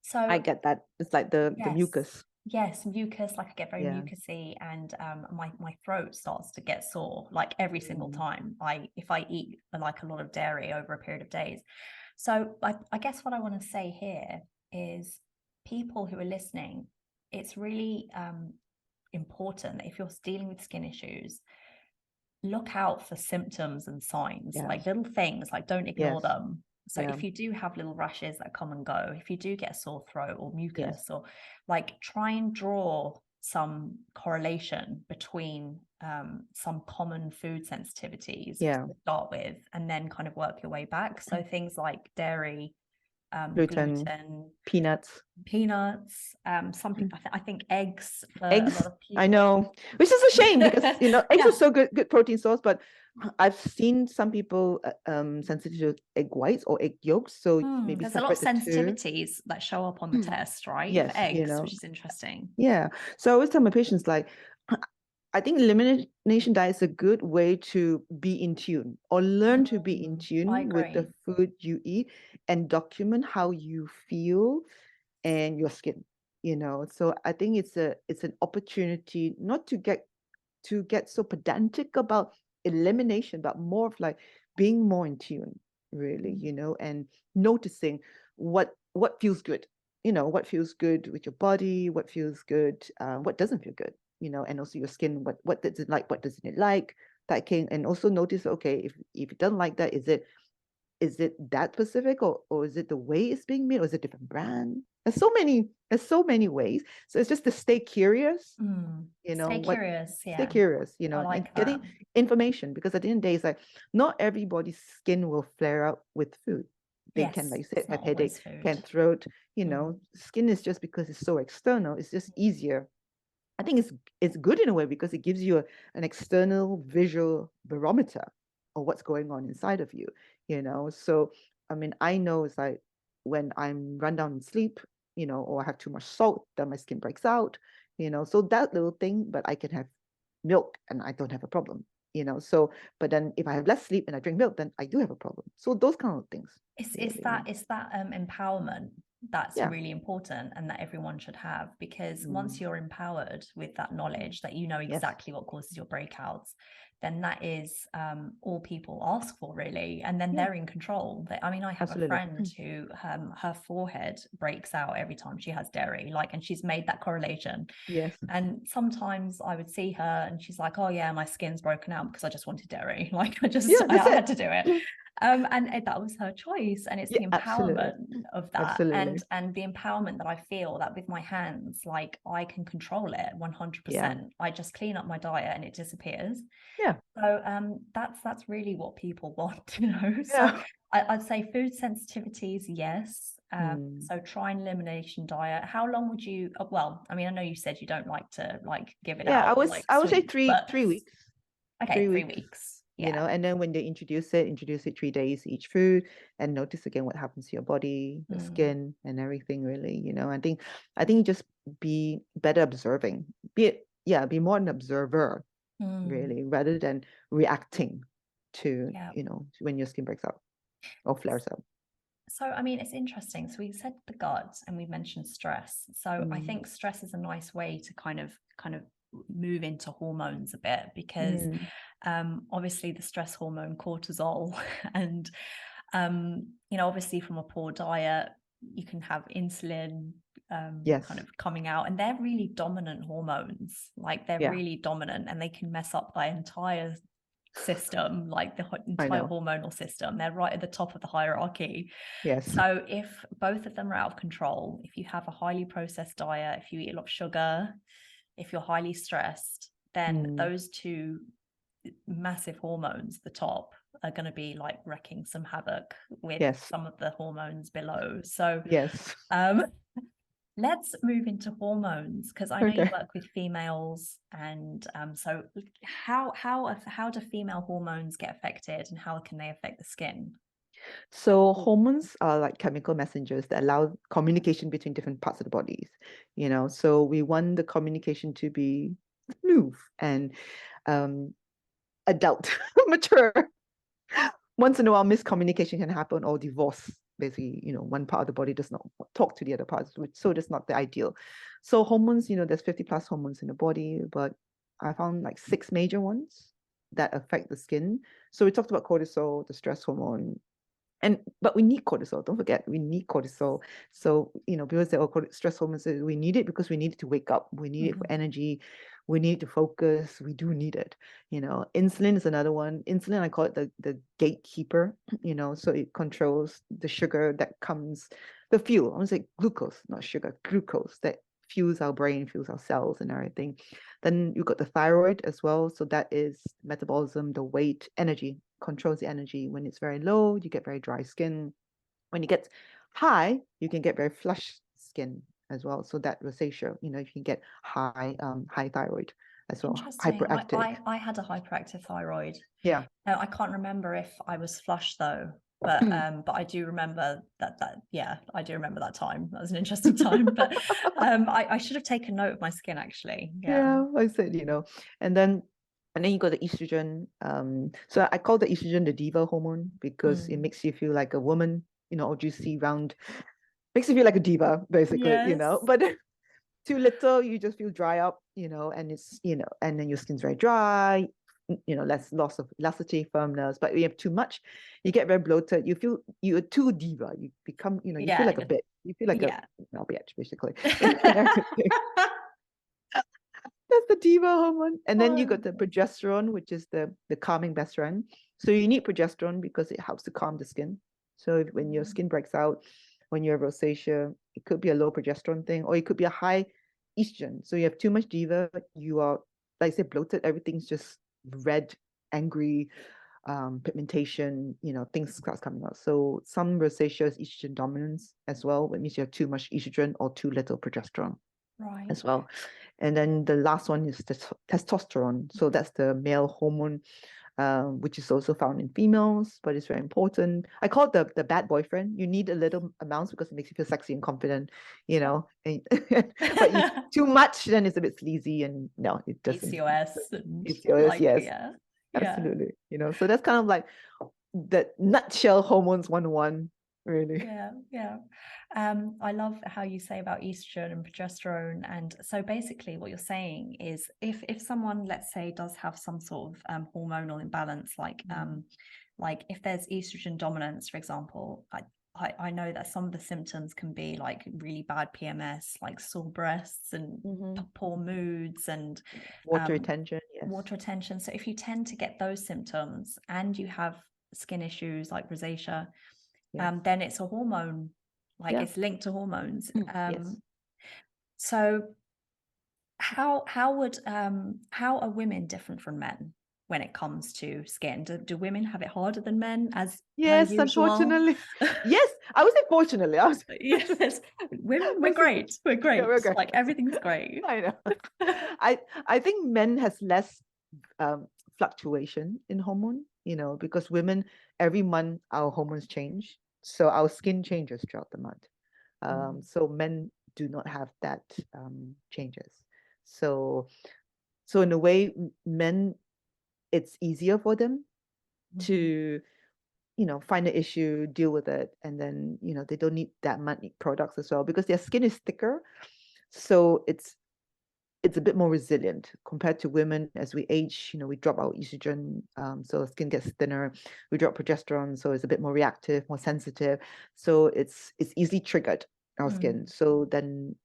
S2: So
S1: I get that. It's like the mucus.
S2: Yes, mucus, like I get very mucusy, and my throat starts to get sore like every single time if I eat like a lot of dairy over a period of days. So I guess what I want to say here is, people who are listening, it's really important that if you're dealing with skin issues, look out for symptoms and signs, like little things, like don't ignore them. So if you do have little rashes that come and go, if you do get a sore throat or mucus, or like, try and draw some correlation between some common food sensitivities to start with, and then kind of work your way back. So things like dairy, gluten,
S1: peanuts,
S2: something, I think eggs for
S1: eggs,
S2: a lot of people.
S1: I know, which is a shame, because eggs are so good protein source, but I've seen some people sensitive to egg whites or egg yolks, so maybe
S2: there's a lot of
S1: separate the two.
S2: sensitivities that show up on the test, right?
S1: Yes,
S2: for eggs, which is interesting.
S1: Yeah, so I always tell my patients, like, I think elimination diet is a good way to be in tune, or learn to be in tune with the food you eat, and document how you feel and your skin. So I think it's an opportunity not to get so pedantic about elimination, but more of like being more in tune, really, and noticing what feels good, what feels good with your body, what feels good, what doesn't feel good, and also your skin, what does it like, what doesn't it like, that can, and also notice, okay, if it doesn't like that, is it is it that specific, or is it the way it's being made, or is it a different brand? There's so many ways. So it's just to stay curious,
S2: Stay curious.
S1: stay
S2: Yeah,
S1: curious,
S2: I
S1: and
S2: like that.
S1: getting information, because at the end of the day, it's like not everybody's skin will flare up with food. They can, like
S2: Yes,
S1: you said,
S2: it's
S1: have
S2: not always
S1: headache,
S2: food.
S1: can throat,
S2: Mm.
S1: skin is just because it's so external, it's just easier. I think it's good in a way because it gives you an external visual barometer of what's going on inside of you. So, I mean, I know it's like when I'm run down in sleep, or I have too much salt, then my skin breaks out. So that little thing, but I can have milk and I don't have a problem. So, but then if I have less sleep and I drink milk, then I do have a problem. So those kind of things,
S2: It's
S1: really.
S2: that empowerment that's
S1: Yeah.
S2: really important and that everyone should have, because once
S1: Mm.
S2: you're empowered with that knowledge that you know
S1: Yes.
S2: exactly what causes your breakouts, then that is all people ask for, really, and then
S1: Yeah.
S2: they're in control. I mean, I have a
S1: Absolutely.
S2: friend who her forehead breaks out every time she has dairy, and she's made that correlation.
S1: Yes.
S2: And sometimes I would see her and she's like, oh yeah, my skin's broken out because I just wanted dairy. I
S1: Yeah, that's
S2: had
S1: it.
S2: to do it. And that was her choice. And it's
S1: Yeah,
S2: the
S1: absolutely.
S2: empowerment of that.
S1: Absolutely.
S2: And the empowerment that I feel that with my hands, like I can control it 100%.
S1: Yeah.
S2: I just clean up my diet and it disappears.
S1: Yeah.
S2: So that's really what people want, So
S1: Yeah.
S2: I'd say food sensitivities, yes.
S1: Hmm.
S2: So try an elimination diet. How long would you? Well, I mean, I know you said you don't like to give it
S1: Yeah,
S2: out
S1: I would say
S2: sweet, but
S1: 3 weeks.
S2: okay,
S1: 3 weeks.
S2: 3 weeks. Yeah.
S1: And then when they introduce it 3 days each food, and notice again what happens to your body, your skin, and everything, really. I think just be better observing. Be more an observer, really, rather than reacting to, when your skin breaks out or flares up.
S2: So, I mean, it's interesting. So we said the gut and we mentioned stress. So I think stress is a nice way to kind of move into hormones a bit, because obviously the stress hormone cortisol and obviously from a poor diet you can have insulin
S1: Yes.
S2: kind of coming out, and they're really dominant hormones. Like they're really dominant, and they can mess up the entire system, like the entire hormonal system. They're right at the top of the hierarchy.
S1: Yes.
S2: So if both of them are out of control, if you have a highly processed diet, if you eat a lot of sugar, if you're highly stressed, then those two massive hormones, the top, are going to be like wrecking some havoc with some of the hormones below. So
S1: yes.
S2: Let's move into hormones, because I know you work with females, and so how do female hormones get affected, and how can they affect the skin?
S1: So hormones are like chemical messengers that allow communication between different parts of the bodies. So we want the communication to be smooth and adult, mature. Once in a while, miscommunication can happen, or divorce. Basically, one part of the body does not talk to the other parts, so that's not the ideal. So hormones, there's 50 plus hormones in the body, but I found like 6 major ones that affect the skin. So we talked about cortisol, the stress hormone, but we need cortisol. Don't forget, we need cortisol. So, people say, oh, stress hormones, we need it because we need it to wake up. We need it for energy. We need it to focus. We do need it. Insulin is another one. Insulin, I call it the gatekeeper, so it controls the sugar that comes, the fuel. I want to say glucose, not sugar, glucose that fuels our brain, fuels our cells and everything. Then you got the thyroid as well. So that is metabolism, the weight, energy, controls the energy. When it's very low, you get very dry skin. When it gets high, you can get very flush skin as well. So that rosacea, you can get high thyroid as well.
S2: Interesting.
S1: Hyperactive.
S2: I had a hyperactive thyroid.
S1: Yeah.
S2: I can't remember if I was flush though, but I do remember that I do remember that time. That was an interesting time. But I should have taken note of my skin, actually.
S1: Yeah, I said, and then you got the estrogen. So I call the estrogen the diva hormone because it makes you feel like a woman, or juicy, round, makes you feel like a diva, basically, but too little, you just feel dry up, and it's, and then your skin's very dry, less loss of elasticity, firmness. But when you have too much, you get very bloated. You feel you're too diva. You become, you feel like a bitch. You feel like a bitch, basically. That's the diva hormone. And then you got the progesterone, which is the calming best friend. So you need progesterone because it helps to calm the skin. So when your skin breaks out, when you have rosacea, it could be a low progesterone thing, or it could be a high estrogen. So you have too much diva, you are, like I said, bloated, everything's just red, angry, pigmentation, things starts coming out. So some rosacea is estrogen dominance as well, which means you have too much estrogen or too little progesterone as well. And then the last one is testosterone. So that's the male hormone, which is also found in females, but it's very important. I call it the bad boyfriend. You need a little amounts because it makes you feel sexy and confident, but too much, then it's a bit sleazy, and no, it doesn't.
S2: PCOS.
S1: PCOS, yes.
S2: Yeah.
S1: Absolutely. So that's kind of like the nutshell hormones 101, really.
S2: Yeah. I love how you say about estrogen and progesterone. And so basically what you're saying is if someone, let's say, does have some sort of hormonal imbalance, like if there's estrogen dominance, for example, I know that some of the symptoms can be like really bad PMS, like sore breasts and poor moods and
S1: water retention. Yes.
S2: Water retention. So if you tend to get those symptoms and you have skin issues like rosacea, then it's a hormone, it's linked to hormones.
S1: Yes.
S2: So how are women different from men when it comes to skin? Do women have it harder than men as
S1: yes, unfortunately? Yes, I would say fortunately.
S2: Yes, women, we're great. We're great. Yeah, we're great. Like everything's great.
S1: I know. I think men has less fluctuation in hormone, because women, every month our hormones change. So our skin changes throughout the month. So men do not have that changes. So in a way, men, it's easier for them to, find an issue, deal with it, and then, they don't need that many products as well because their skin is thicker. So it's a bit more resilient compared to women. As we age, we drop our estrogen, so skin gets thinner. We drop progesterone, so it's a bit more reactive, more sensitive. So it's easily triggered, our skin. So then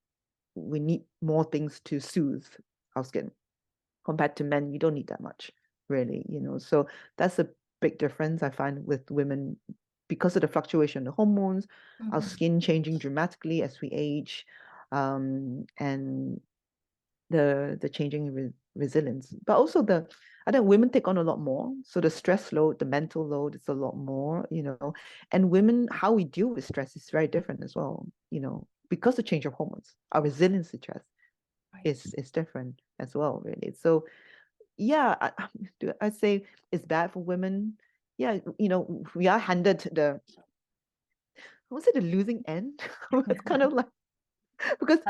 S1: we need more things to soothe our skin. Compared to men, you don't need that much, really, So that's a big difference I find with women because of the fluctuation of the hormones, our skin changing dramatically as we age, and the changing resilience. But also I think women take on a lot more. So the stress load, the mental load is a lot more, and women, how we deal with stress is very different as well, because the change of hormones, our resilience to stress is different as well, really. So yeah, I'd say it's bad for women. Yeah, we are handed the losing end. It's kind of like because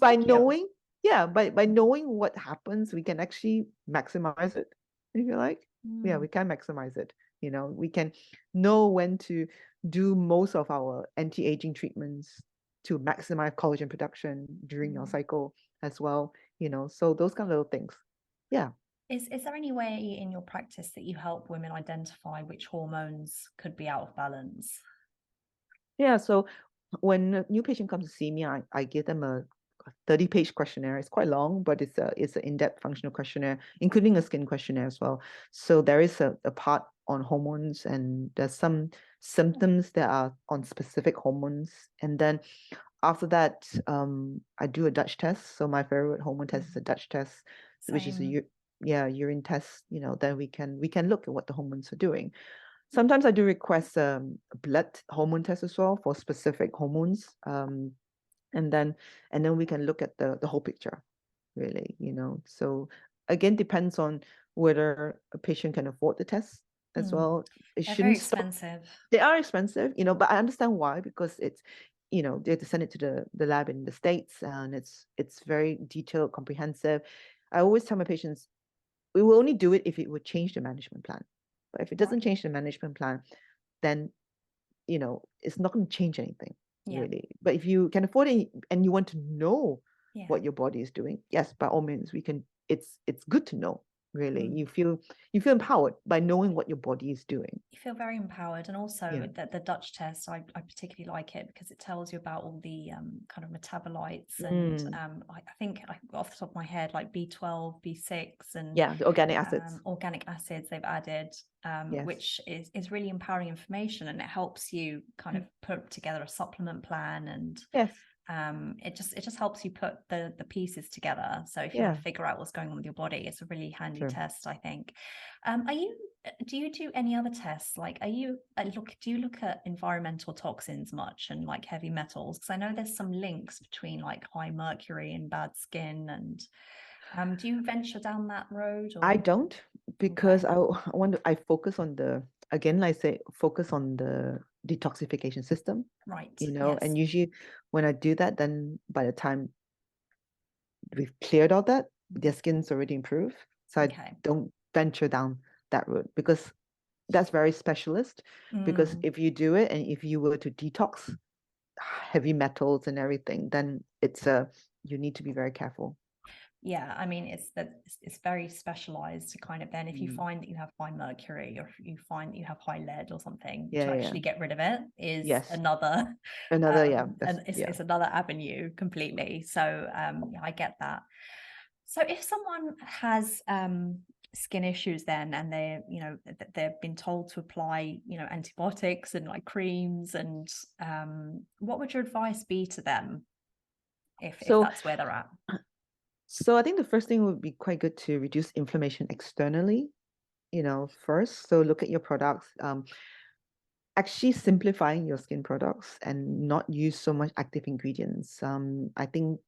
S1: by knowing, by knowing what happens, we can actually maximize it. If you like, we can maximize it. We can know when to do most of our anti-aging treatments to maximize collagen production during your cycle as well. So those kind of little things. Yeah.
S2: Is there any way in your practice that you help women identify which hormones could be out of balance?
S1: Yeah, so when a new patient comes to see me, I give them a 30-page questionnaire. It's quite long, but it's an in-depth functional questionnaire, including a skin questionnaire as well. So there is a part on hormones, and there's some symptoms that are on specific hormones. And then after that, I do a Dutch test. So my favorite hormone test is a Dutch test, which is a urine test. Then we can look at what the hormones are doing. Sometimes I do request a blood hormone test as well for specific hormones, and then we can look at the whole picture, really. So again, depends on whether a patient can afford the test as well.
S2: They're very expensive.
S1: They are expensive, but I understand why, because it's they have to send it to the lab in the States, and it's very detailed, comprehensive. I always tell my patients, we will only do it if it would change the management plan. But if it doesn't change the management plan, then it's not going to change anything, really. But if you can afford it and you want to know what your body is doing, yes, by all means, we can. It's good to know. really.
S2: Mm.
S1: You feel empowered by knowing what your body is doing.
S2: You feel very empowered, and
S1: Yeah.
S2: also the Dutch test, I particularly like it because it tells you about all the kind of metabolites, and I think off the top of my head, like B12, B6, and
S1: Yeah, the organic acids.
S2: organic acids they've added,
S1: Yes.
S2: which is really empowering information, and it helps you kind of put together a supplement plan, and
S1: Yes.
S2: it just helps you put the pieces together. So if you want to figure out what's going on with your body, it's a really handy test, I think. Do you do any other tests? Like, do you look at environmental toxins much, and like heavy metals? Because I know there's some links between like high mercury and bad skin, and do you venture down that road? Or?
S1: I don't, because I focus on again, like I say, focus on the detoxification system.
S2: Right.
S1: And usually when I do that, then by the time we've cleared all that, their skin's already improved. So I don't venture down that route, because that's very specialist. Because if you do it, and if you were to detox heavy metals and everything, then you need to be very careful.
S2: Yeah, I mean, it's very specialized to kind of, then if you find that you have high mercury, or if you find that you have high lead or something, to actually get rid of it is another it's another avenue completely. So yeah, I get that. So if someone has skin issues then, and they've been told to apply antibiotics and like creams, and what would your advice be to them if that's where they're at?
S1: So I think the first thing would be quite good to reduce inflammation externally, first. So look at your products, actually simplifying your skin products and not use so much active ingredients. I think,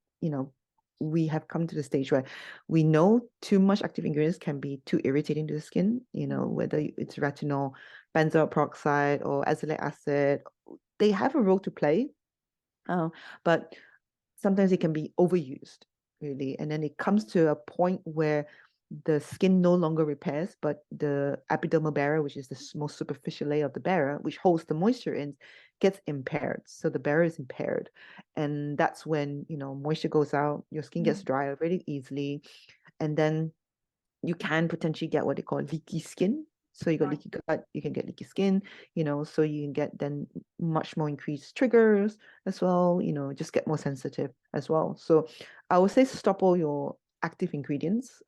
S1: we have come to the stage where we know too much active ingredients can be too irritating to the skin, whether it's retinol, benzoyl peroxide, or azelaic acid. They have a role to play, but sometimes it can be overused, really. And then it comes to a point where the skin no longer repairs, but the epidermal barrier, which is the most superficial layer of the barrier, which holds the moisture in, gets impaired. So the barrier is impaired. And that's when, moisture goes out, your skin gets drier very easily. And then you can potentially get what they call leaky skin. So you got leaky gut, you can get leaky skin, so you can get then much more increased triggers as well, just get more sensitive as well. So I would say stop all your active ingredients.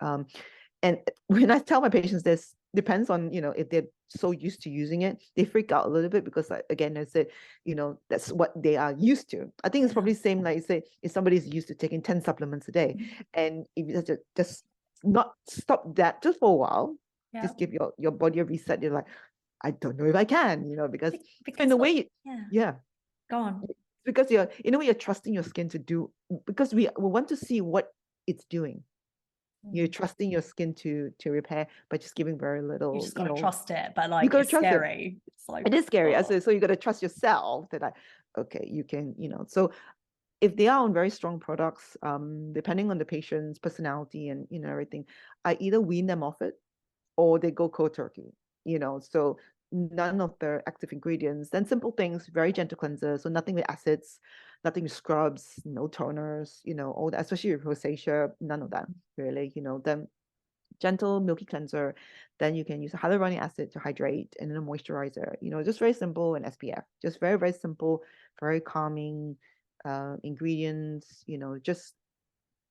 S1: And when I tell my patients this, depends on, if they're so used to using it, they freak out a little bit, because again, I said, that's what they are used to. I think it's probably the same, like you say, if somebody's used to taking 10 supplements a day, and if you just not stop that just for a while, just give your body a reset. You're like, I don't know if I can, because in a way,
S2: go on.
S1: Because in a way, you're trusting your skin to do, because we want to see what it's doing. You're trusting your skin to repair by just giving very little.
S2: You just gotta trust it, but like,
S1: it's
S2: scary. It's like,
S1: it is scary. So you got to trust yourself that okay, you can, So if they are on very strong products, depending on the patient's personality and everything, I either wean them off it, or they go cold turkey. So none of the active ingredients. Then simple things, very gentle cleanser. So nothing with acids, nothing with scrubs, no toners. All that, especially with rosacea, none of that really. Then gentle milky cleanser. Then you can use hyaluronic acid to hydrate, and then a moisturizer. Just very simple, and SPF. Just very, very simple, very calming ingredients. Just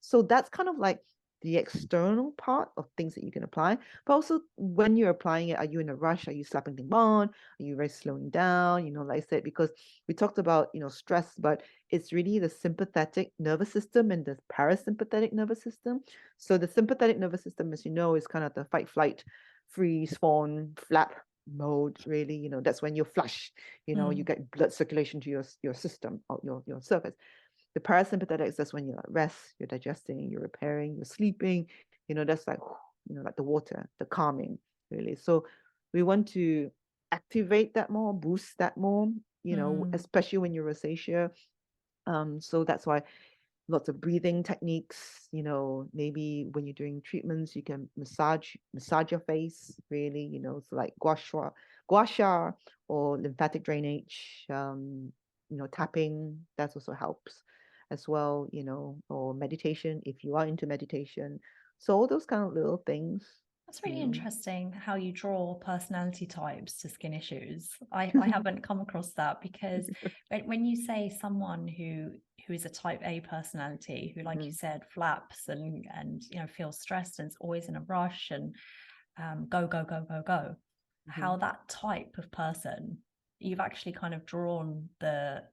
S1: so that's kind of like the external part of things that you can apply. But also, when you're applying it, are you in a rush? Are you slapping things on? Are you very slowing down? Like I said, because we talked about, stress, but it's really the sympathetic nervous system and the parasympathetic nervous system. So the sympathetic nervous system, as you know, is kind of the fight, flight, freeze, fawn, flap mode, really. That's when you're flush, you get blood circulation to your system, or your surface. The parasympathetic, that's when you're at rest, you're digesting, you're repairing, you're sleeping. That's like, like the water, the calming, really. So we want to activate that more, boost that more, especially when you're rosacea. So that's why lots of breathing techniques, maybe when you're doing treatments, you can massage your face, really, so like gua sha, or lymphatic drainage, tapping, that also helps as well, or meditation if you are into meditation. So all those kind of little things,
S2: That's
S1: you
S2: really
S1: know.
S2: interesting how you draw personality types to skin issues. I haven't come across that, because when you say someone who is a type A personality, who, like you
S1: Mhm,
S2: said, flaps and feels stressed and is always in a rush and go, go, go, go, go, how
S1: mhm.
S2: that type of person, you've actually kind of drawn the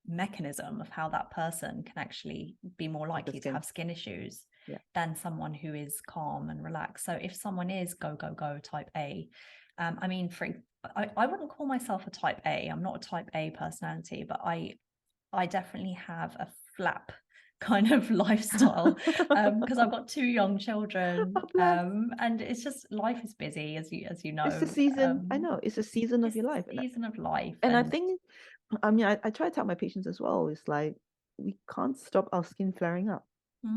S2: mechanism of how that person can actually be more
S1: With the
S2: likely to
S1: skin.
S2: have skin issues
S1: Yeah.
S2: than someone who is calm and relaxed. So if someone is go, go, go type A, I mean, I wouldn't call myself a type A. I'm not a type A personality, but I definitely have a flap kind of lifestyle, because I've got 2 young children,
S1: Oh, bless.
S2: and it's just, life is busy, as you
S1: It's the
S2: know.
S1: season. I know. It's a season of
S2: It's
S1: your
S2: the
S1: life.
S2: season of life,
S1: And I
S2: and
S1: think, I mean, I try to tell my patients as well. It's like we can't stop our skin flaring up.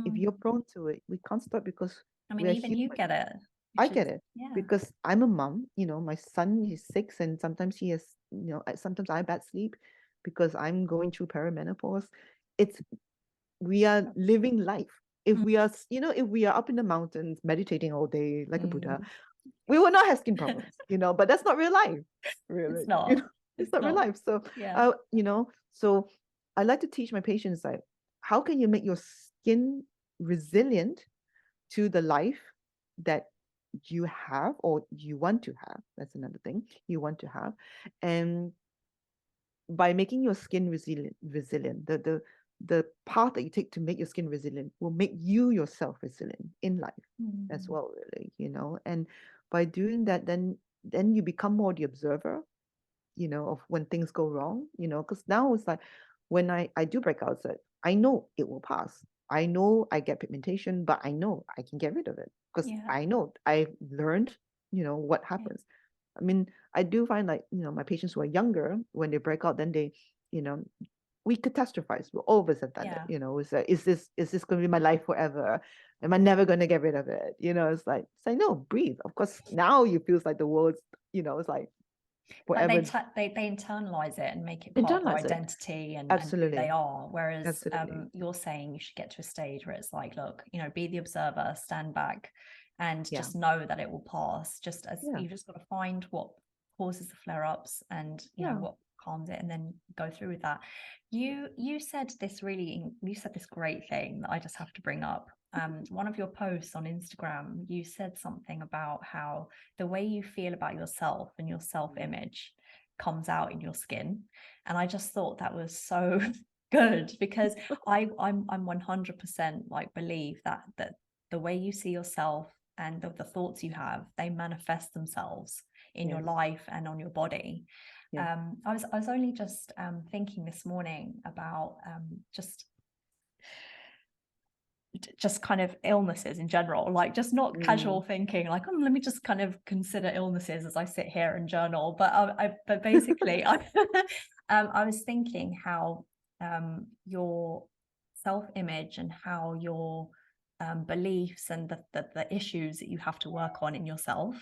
S1: If you're
S2: mm,
S1: prone to it, we can't stop because
S2: I mean,
S1: we are
S2: even you
S1: human.
S2: get it,
S1: I
S2: which
S1: get
S2: is,
S1: it
S2: yeah.
S1: because I'm a mom. My son is 6, and sometimes he has, sometimes I have bad sleep because I'm going through perimenopause. It's We are living life. If
S2: Mm,
S1: we are, if we are up in the mountains meditating all day like a Buddha,
S2: mm,
S1: we will not have skin problems, but that's not real life,
S2: it's
S1: really.
S2: not.
S1: It's
S2: It's
S1: not real
S2: not.
S1: life. So,
S2: Yeah.
S1: so I like to teach my patients, like, how can you make your skin resilient to the life that you have or you want to have? That's another thing you want to have. And by making your skin resilient, the path that you take to make your skin resilient will make you yourself resilient in life as
S2: Mm,
S1: well, really. And by doing that, then you become more the observer, of when things go wrong, because now it's like when I do breakouts, that I know it will pass. I know I get pigmentation, but I know I can get rid of it because
S2: yeah.
S1: I know I've learned, what
S2: Yeah.
S1: happens. I mean, I do find, like, my patients who are younger, when they break out, then they, you know, we catastrophize. We all of us have done it.
S2: Yeah.
S1: It's like, is this going to be my life forever? Am I never going to get rid of it? It's like, no, breathe. Of course, now you feels like the world's, it's like
S2: Like
S1: forever.
S2: they internalize it and make it part of their
S1: Internalize it.
S2: identity and who they
S1: Absolutely.
S2: are. Whereas
S1: Absolutely.
S2: you're saying you should get to a stage where it's like, look, be the observer, stand back, and
S1: Yeah.
S2: just know that it will pass. Just as
S1: Yeah.
S2: you just got to find what causes the flare-ups and
S1: Yeah.
S2: what calms it, and then go through with that. You said this great thing that I just have to bring up. One of your posts on Instagram, you said something about how the way you feel about yourself and your self-image comes out in your skin. And I just thought that was so good, because I'm 100% like believe that the way you see yourself and the thoughts you have, they manifest themselves in your
S1: Yes.
S2: life and on your body.
S1: Yes.
S2: I was only just thinking this morning about just kind of illnesses in general, like just not casual thinking, like, oh, let me just kind of consider illnesses as I sit here and journal. But basically, I was thinking how your self-image and how your beliefs and the issues that you have to work on in yourself,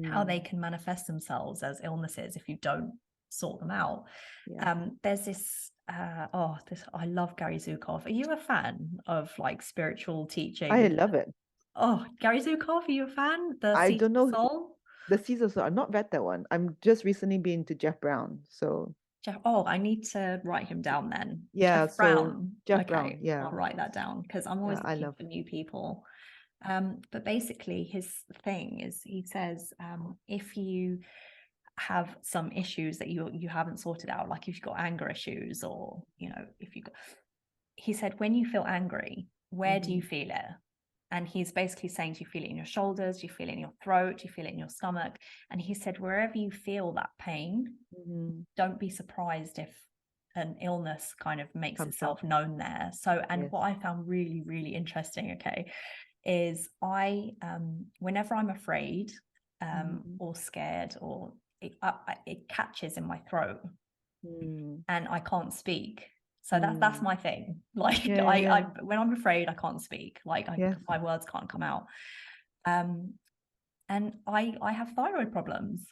S2: how they can manifest themselves as illnesses if you don't sort them out.
S1: Yeah.
S2: There's this I love Gary Zukov. Are you a fan of like spiritual
S1: I
S2: teaching?
S1: love it.
S2: Oh, Gary Zukov, are you a fan? The
S1: I
S2: Seeds
S1: don't
S2: of
S1: know
S2: Soul?
S1: the Caesar, so I've not read that one. I'm just recently been to Jeff Brown. So
S2: Oh, I need to write him down then.
S1: yeah,
S2: Jeff
S1: so
S2: Brown.
S1: Jeff Brown,
S2: Okay,
S1: yeah.
S2: I'll write that down because I'm
S1: Yeah,
S2: always
S1: I
S2: looking
S1: love.
S2: for new people. But basically his thing is, he says, if you have some issues that you haven't sorted out, like if you've got anger issues, or if you got, he said, when you feel angry, where do you feel it? And he's basically saying, do you feel it in your shoulders? Do you feel it in your throat? Do you feel it in your stomach? And he said, wherever you feel that pain, don't be surprised if an illness kind of makes
S1: Comes up.
S2: itself known there. So, and
S1: Yes.
S2: what I found really, really interesting, okay, is whenever I'm afraid or scared, or it catches in my throat and I can't speak. So that's my thing. Like
S1: Yeah, yeah,
S2: I
S1: yeah.
S2: when I'm afraid, I can't speak. Like
S1: Yes.
S2: my words can't come out. And I have thyroid problems.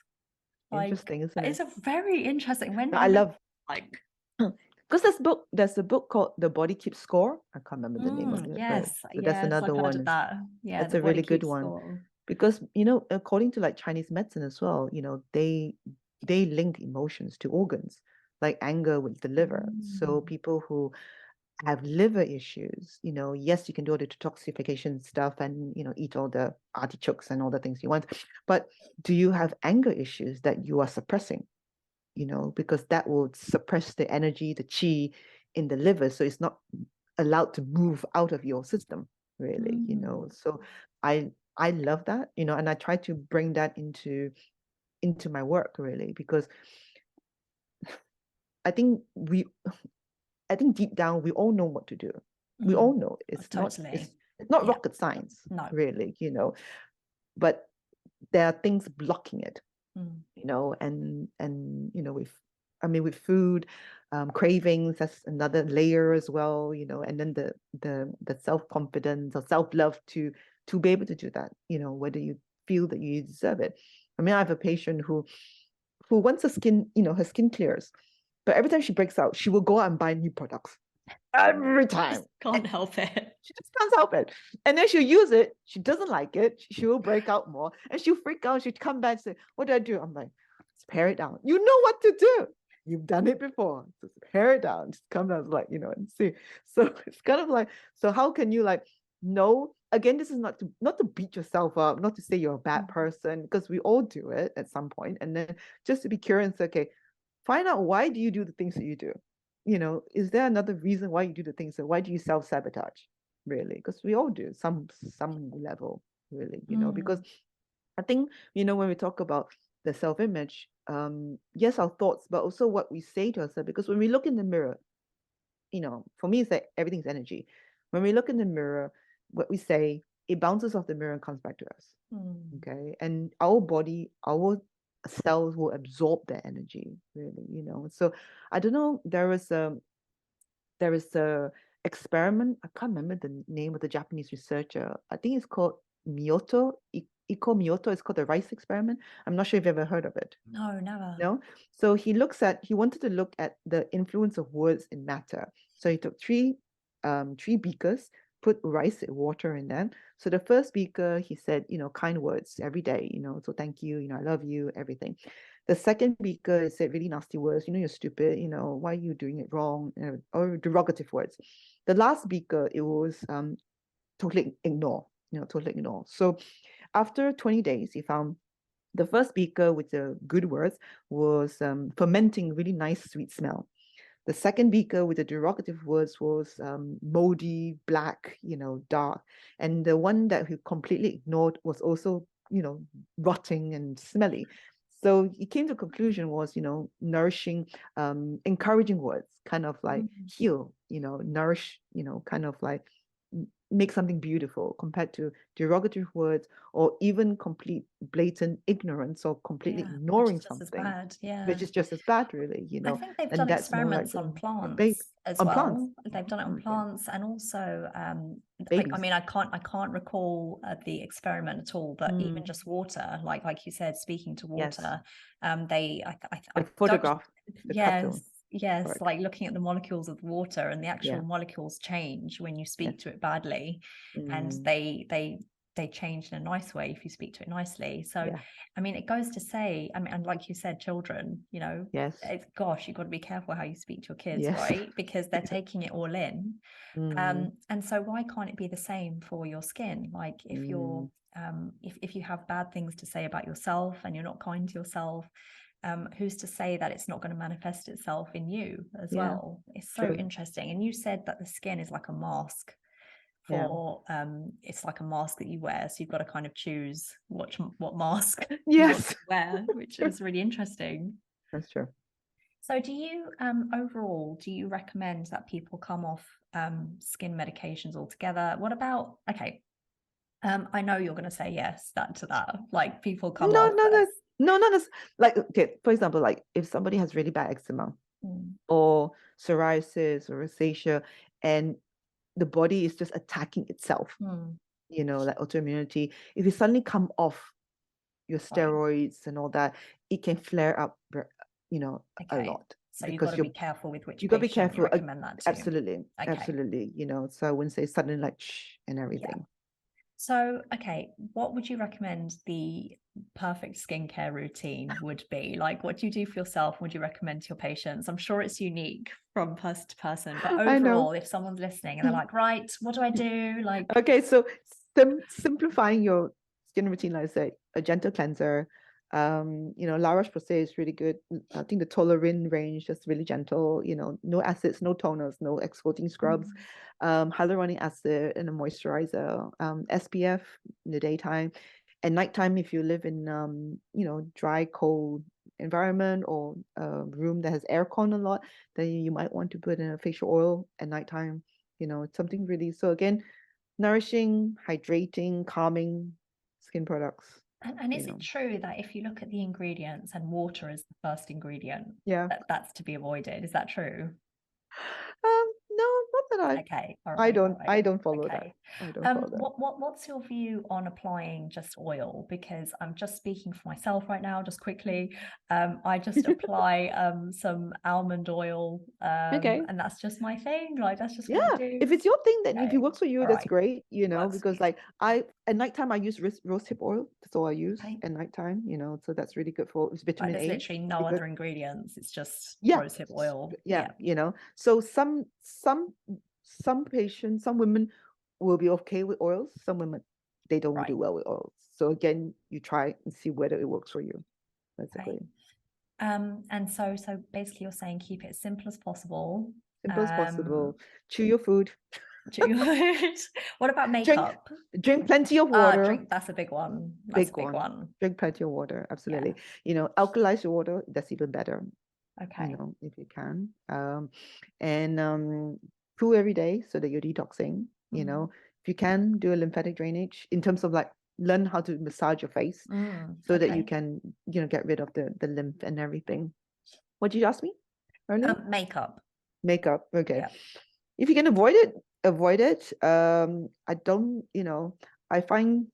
S2: Like
S1: Interesting, isn't
S2: it's
S1: it?
S2: a very interesting,
S1: I love
S2: like
S1: because there's a book called The Body Keeps Score. I can't remember the name of it, but
S2: yes,
S1: so that's
S2: yes,
S1: another
S2: I've heard
S1: one.
S2: of that. Yeah,
S1: That's
S2: the
S1: a
S2: body
S1: really good
S2: keeps
S1: one
S2: score.
S1: because, according to like Chinese medicine as well, they link emotions to organs, like anger with the liver. So people who have liver issues, yes, you can do all the detoxification stuff and, eat all the artichokes and all the things you want. But do you have anger issues that you are suppressing? Because that will suppress the energy, the chi in the liver. So it's not allowed to move out of your system, really, So I love that, and I try to bring that into my work, really, because I think deep down we all know what to do. We all know it's
S2: Totally.
S1: not rocket science,
S2: No.
S1: really, but there are things blocking it, and with food, cravings, that's another layer as well, and then the self-confidence or self-love to be able to do that, whether you feel that you deserve it. I mean, I have a patient who wants her skin, her skin clears, but every time she breaks out, she will go out and buy new products. Every time.
S2: Just can't help it.
S1: She just can't help it. And then she'll use it. She doesn't like it. She will break out more. And she'll freak out. She'll come back and say, what do I do? I'm like, just pare it down. You know what to do. You've done it before. Just pare it down. Just come down, like, and see. So it's kind of like, so how can you no, again, this is not to beat yourself up, not to say you're a bad person, because we all do it at some point. And then just to be curious, okay, find out, why do you do the things that you do? Is there another reason why you do the things? So why do you self-sabotage, really? Because we all do some level, really, because I think, when we talk about the self-image, yes, our thoughts, but also what we say to ourselves, because when we look in the mirror, for me, it's like everything's energy. When we look in the mirror, what we say, it bounces off the mirror and comes back to us. Okay. And our body, our cells will absorb that energy, really, So I don't know, there is a experiment. I can't remember the name of the Japanese researcher. I think it's called Miyoto. Iko Miyoto. It's called the rice experiment. I'm not sure if you've ever heard of it.
S2: No, never.
S1: No. So he wanted to look at the influence of words in matter. So he took three beakers, put rice and water in them. So the first beaker, he said, kind words every day, so thank you, I love you, everything. The second beaker said really nasty words, you're stupid, why are you doing it wrong, or derogative words. The last beaker, it was totally ignore. So after 20 days, he found the first beaker with the good words was fermenting really nice sweet smell. The second beaker with the derogative words was moldy, black, dark. And the one that he completely ignored was also, rotting and smelly. So he came to a conclusion was, nourishing, encouraging words, kind of like heal, nourish, kind of like make something beautiful, compared to derogative words or even complete blatant ignorance or completely ignoring something, which is just as bad, really,
S2: I think they've done experiments on plants as well. They've done it on plants, and also I can't recall the experiment at all, but even just water, like you said, speaking to water, they I
S1: photograph the
S2: yes
S1: Correct.
S2: Like looking at the molecules of water, and the actual molecules change when you speak to it badly, and they change in a nice way if you speak to it nicely. So I mean, it goes to say, I mean, and like you said, children, gosh, you've got to be careful how you speak to your kids, right? Because they're taking it all in. And so why can't it be the same for your skin? Like if you're if you have bad things to say about yourself and you're not kind to yourself, who's to say that it's not going to manifest itself in you as well? It's so interesting. And you said that the skin is like a mask for it's like a mask that you wear, so you've got to kind of choose what mask you want to wear, which is really interesting.
S1: That's true.
S2: So do you overall, do you recommend that people come off skin medications altogether? What about, okay, I know you're going to say yes to that, like people come off
S1: no, like, okay, for example, like if somebody has really bad eczema or psoriasis or rosacea, and the body is just attacking itself, like autoimmunity, if you suddenly come off your steroids and all that, it can flare up, a lot.
S2: So you've got to be careful with which
S1: you got to be careful.
S2: You recommend that to.
S1: Absolutely. So I wouldn't say suddenly like shh and everything.
S2: So, okay, what would you recommend the perfect skincare routine would be? Like, what do you do for yourself? Would you recommend to your patients? I'm sure it's unique from person to person, but
S1: I know.
S2: overall, if someone's listening and they're like, right, what do I do? Like,
S1: Okay, so simplifying your skin routine, like I said, a gentle cleanser. La Roche-Posay is really good. I think the Tolarin range is really gentle. No acids, no toners, no exfoliating scrubs. Hyaluronic acid and a moisturizer. SPF in the daytime. At nighttime, if you live in dry, cold environment or a room that has aircon a lot, then you might want to put in a facial oil at nighttime. It's something really. So again, nourishing, hydrating, calming skin products.
S2: and is it true that if you look at the ingredients and water is the first ingredient,
S1: Yeah.
S2: that's to be avoided? Is that true?
S1: No, not that
S2: Okay, all
S1: I
S2: right, all
S1: don't
S2: right.
S1: I don't follow that.
S2: Okay.
S1: I don't follow that.
S2: What's your view on applying just oil? Because I'm just speaking for myself right now, just quickly. I just apply some almond oil,
S1: Okay.
S2: and that's just my thing. Like that's just what
S1: Yeah.
S2: I do.
S1: If it's your thing, then if
S2: Okay,
S1: it works for you,
S2: all
S1: that's
S2: right.
S1: great,
S2: Works for
S1: because
S2: me.
S1: like at nighttime I use rosehip oil. That's all I use
S2: Okay.
S1: at nighttime, so that's really good for it's
S2: Like
S1: vitamin
S2: there's
S1: A.
S2: literally no
S1: Really good.
S2: other ingredients. It's just
S1: Yeah.
S2: rosehip oil.
S1: Yeah,
S2: Yeah.
S1: So some patients, some women will be okay with oils. Some women they don't
S2: Right.
S1: do well with oils. So again, you try and see whether it works for you, basically.
S2: Okay. And so basically you're saying keep it as simple as possible.
S1: Simple as possible. Chew your food.
S2: What about makeup?
S1: Drink plenty of water.
S2: Drink, that's a big one. That's a big one.
S1: Drink plenty of water, absolutely.
S2: Yeah.
S1: Alkalize your water, that's even better.
S2: Okay.
S1: If you can. And poo every day so that you're detoxing. If you can, do a lymphatic drainage in terms of like learn how to massage your face so that you can, get rid of the lymph and everything. What did you ask me earlier?
S2: Makeup.
S1: Makeup. Okay.
S2: Yeah.
S1: If you can avoid it, avoid it. I don't, I find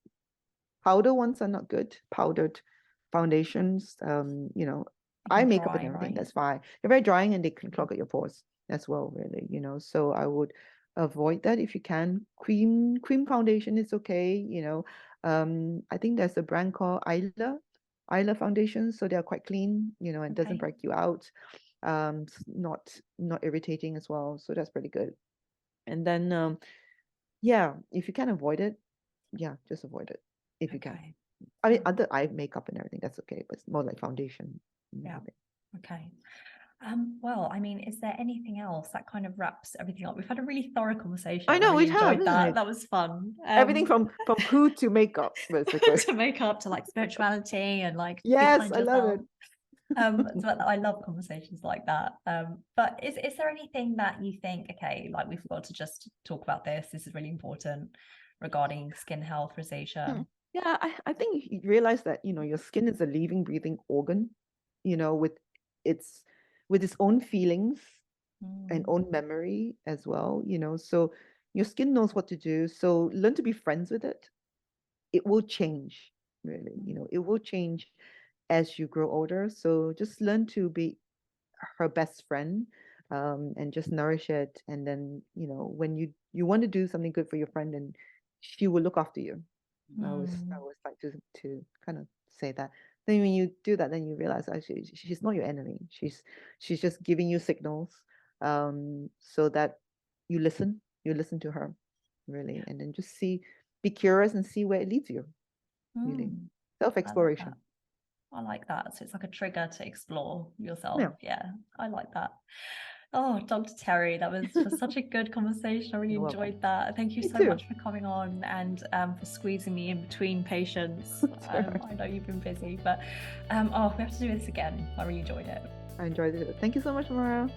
S1: powder ones are not good. Powdered foundations, eye makeup and everything, that's fine. They're very drying and they can clog up your pores as well, really, so I would avoid that if you can. Cream foundation is okay, I think there's a brand called Isla foundation, so they're quite clean, and doesn't break you out. Not irritating as well, so that's pretty good. And then if you can avoid it, just avoid it if you can. I mean, other eye makeup and everything, that's okay, but it's more like foundation.
S2: Yeah. Okay. Well, I mean, is there anything else that kind of wraps everything up? We've had a really thorough conversation.
S1: I know,
S2: really enjoyed
S1: isn't
S2: that.
S1: it?
S2: That was fun.
S1: Everything from poo to makeup, basically.
S2: To makeup, to like spirituality and like
S1: yes, I love it.
S2: So I love conversations like that. But is there anything that you think, okay, like we forgot to just talk about this is really important regarding skin health, rosacea?
S1: Yeah, I think you realize that, your skin is a living, breathing organ, with its own feelings and own memory as well, so your skin knows what to do. So learn to be friends with it. It will change, really, it will change as you grow older. So just learn to be her best friend, and just nourish it. And then, when you want to do something good for your friend, and she will look after you. I always like to kind of say that. Then when you do that, then you realize actually she's not your enemy. She's just giving you signals, so that you listen to her, really, and then just be curious and see where it leads you. Really, self-exploration.
S2: I like that. So it's like a trigger to explore yourself. Yeah, I like that. Oh, Dr. Terry, that was just such a good conversation. I really enjoyed that. Thank you so much for coming on and for squeezing me in between patients. I know you've been busy, but we have to do this again. I really enjoyed it.
S1: I enjoyed it. Thank you so much, Mara.